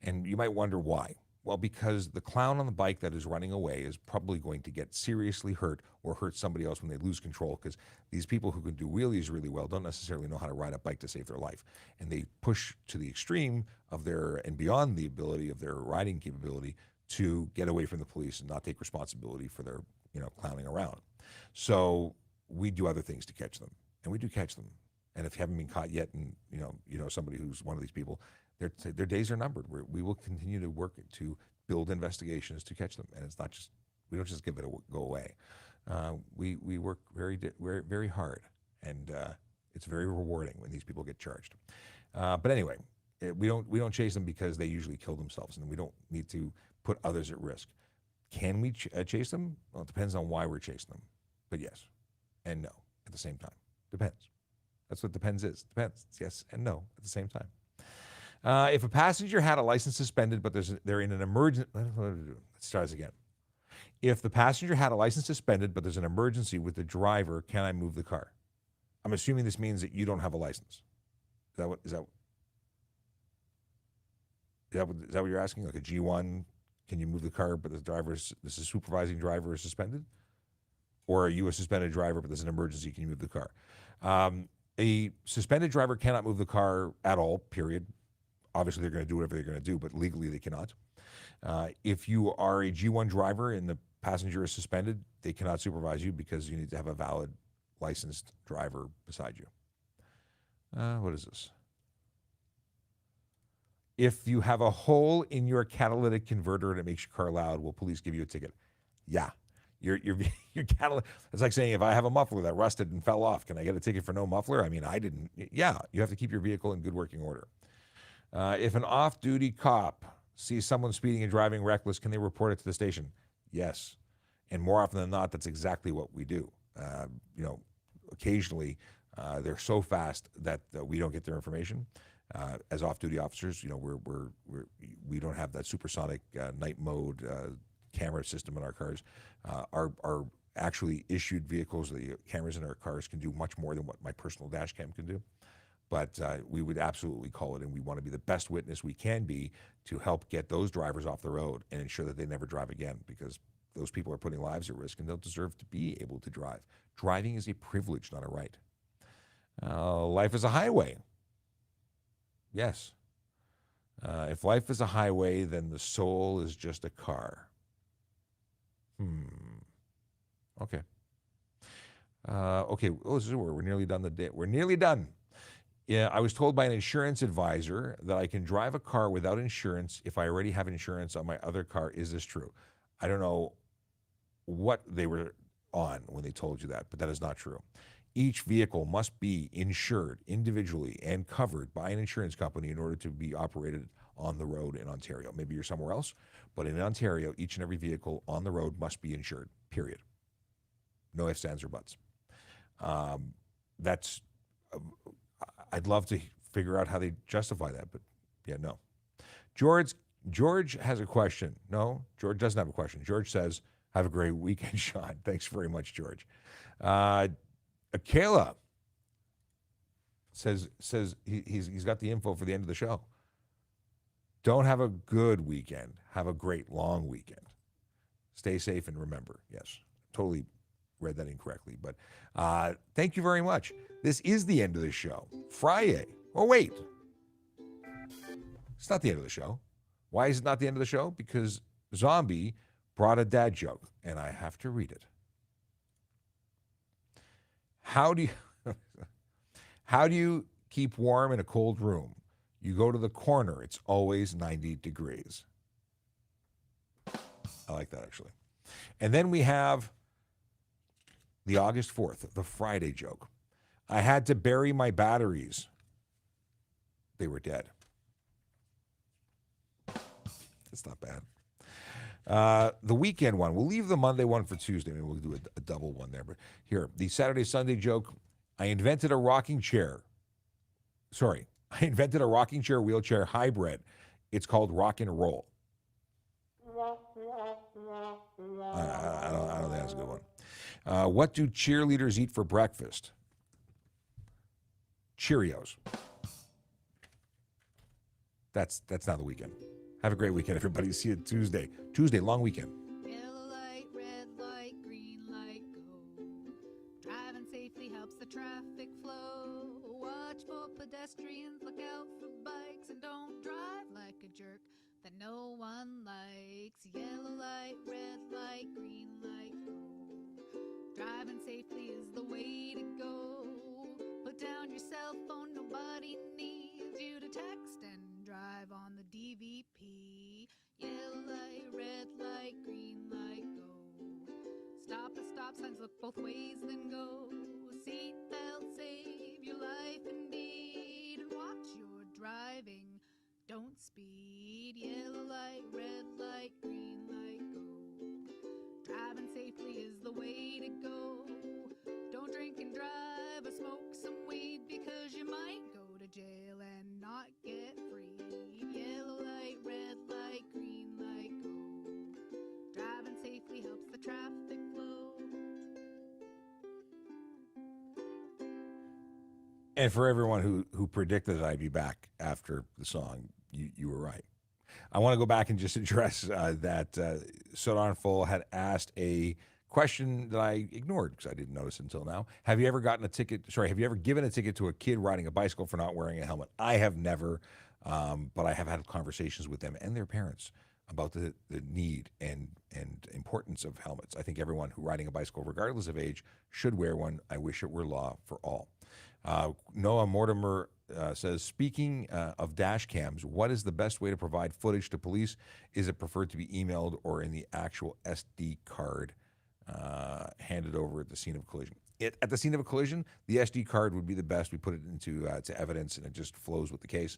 And you might wonder why. Well, because the clown on the bike that is running away is probably going to get seriously hurt or hurt somebody else when they lose control, because these people who can do wheelies really well don't necessarily know how to ride a bike to save their life. And they push to the extreme of their, and beyond the ability of their riding capability, to get away from the police and not take responsibility for their, clowning around. So we do other things to catch them, and we do catch them. And if you haven't been caught yet, and somebody who's one of these people, their days are numbered. We will continue to work to build investigations to catch them, and it's not just, we don't just give it go away. We work very hard, and it's very rewarding when these people get charged. But anyway, we don't chase them because they usually kill themselves, and we don't need to put others at risk. Can we chase them? Well, it depends on why we're chasing them. But yes and no at the same time. Depends. That's what depends is. Depends. It's yes and no at the same time. If a passenger had a license suspended, but they're in an emergency, let's start this again. If the passenger had a license suspended, but there's an emergency with the driver, can I move the car? I'm assuming this means that you don't have a license. Is that what you're asking? Like a G1, can you move the car, but the supervising driver is suspended? Or are you a suspended driver, but there's an emergency, can you move the car? A suspended driver cannot move the car at all, period. Obviously, they're going to do whatever they're going to do, but legally they cannot. If you are a G1 driver and the passenger is suspended, they cannot supervise you because you need to have a valid licensed driver beside you. What is this? If you have a hole in your catalytic converter and it makes your car loud, will police give you a ticket? Yeah. Your catalytic, it's like saying if I have a muffler that rusted and fell off, can I get a ticket for no muffler? I mean, I didn't. Yeah, you have to keep your vehicle in good working order. If an off-duty cop sees someone speeding and driving reckless, can they report it to the station? Yes. And more often than not, that's exactly what we do. Occasionally, they're so fast that we don't get their information. As off-duty officers, we don't have that supersonic night mode camera system in our cars. Our actually issued vehicles, the cameras in our cars can do much more than what my personal dash cam can do. But we would absolutely call it, and we want to be the best witness we can be to help get those drivers off the road and ensure that they never drive again, because those people are putting lives at risk and don't deserve to be able to drive. Driving is a privilege, not a right. Life is a highway. Yes. If life is a highway, then the soul is just a car. Okay. Okay. Oh, this is where we're nearly done the day. We're nearly done. Yeah, I was told by an insurance advisor that I can drive a car without insurance if I already have insurance on my other car. Is this true? I don't know what they were on when they told you that, but that is not true. Each vehicle must be insured individually and covered by an insurance company in order to be operated on the road in Ontario. Maybe you're somewhere else, but in Ontario, each and every vehicle on the road must be insured, period. No ifs, ands, or buts. I'd love to figure out how they justify that, but yeah, no. George has a question. No, George doesn't have a question. George says, have a great weekend, Sean. Thanks very much, George. Kayla says he's got the info for the end of the show. Don't have a good weekend. Have a great long weekend. Stay safe and remember. Yes, totally read that incorrectly, but thank you very much. This is the end of the show. FriYay. Oh, wait. It's not the end of the show. Why is it not the end of the show? Because Zombie brought a dad joke, and I have to read it. How do you keep warm in a cold room? You go to the corner. It's always 90 degrees. I like that, actually. And then we have the August 4th, the Friday joke. I had to bury my batteries. They were dead. That's not bad. The weekend one, we'll leave the Monday one for Tuesday. Maybe we'll do a double one there. But here, the Saturday, Sunday joke. I invented a rocking chair wheelchair hybrid. It's called rock and roll. I don't think that's a good one. What do cheerleaders eat for breakfast? Cheerios. That's now the weekend. Have a great weekend, everybody. See you Tuesday. Tuesday, long weekend. Yellow light, red light, green light, go. Driving safely helps the traffic flow. Watch for pedestrians, look out for bikes, and don't drive like a jerk that no one likes. Yellow light, red light, green light, go. Driving safely is the way to go. Put down your cell phone, nobody needs you to text and drive on the DVP. Yellow light, red light, green light, go. Stop at stop signs, look both ways, then go. Seatbelt save your life indeed, and watch your driving, don't speed. Yellow light, red light, green light, go. Driving safely is the way to go. Don't drink and drive or smoke some weed, because you might go to jail and not get free. Yellow light, red light, green light, go. Driving safely helps the traffic flow. And for everyone who predicted that I'd be back after the song, you were right. I want to go back and just address that Sodan Full had asked a question that I ignored because I didn't notice until now. Have you ever given a ticket to a kid riding a bicycle for not wearing a helmet? I have never, but I have had conversations with them and their parents about the need and importance of helmets. I think everyone who riding a bicycle, regardless of age, should wear one. I wish it were law for all. Noah Mortimer says, speaking of dash cams, what is the best way to provide footage to police? Is it preferred to be emailed or in the actual SD card handed over at the scene of a collision? At the scene of a collision, the SD card would be the best. We put it into to evidence, and it just flows with the case.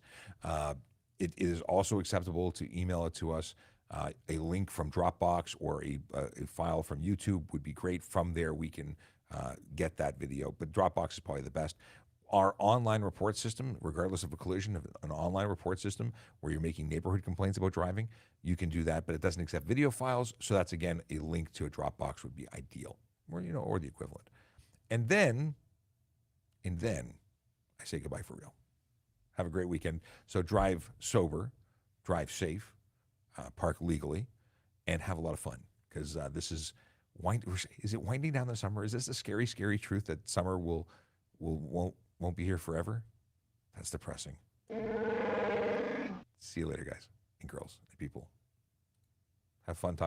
It is also acceptable to email it to us. A link from Dropbox or a file from YouTube would be great. From there, we can get that video, but Dropbox is probably the best. Our online report system, regardless of a collision, an online report system where you're making neighborhood complaints about driving, you can do that, but it doesn't accept video files. So that's, again, a link to a Dropbox would be ideal, or the equivalent. And then I say goodbye for real. Have a great weekend. So drive sober, drive safe, park legally, and have a lot of fun, because this is it winding down the summer? Is this a scary, scary truth that summer won't be here forever? That's depressing. See you later, guys and girls and people. Have fun talking.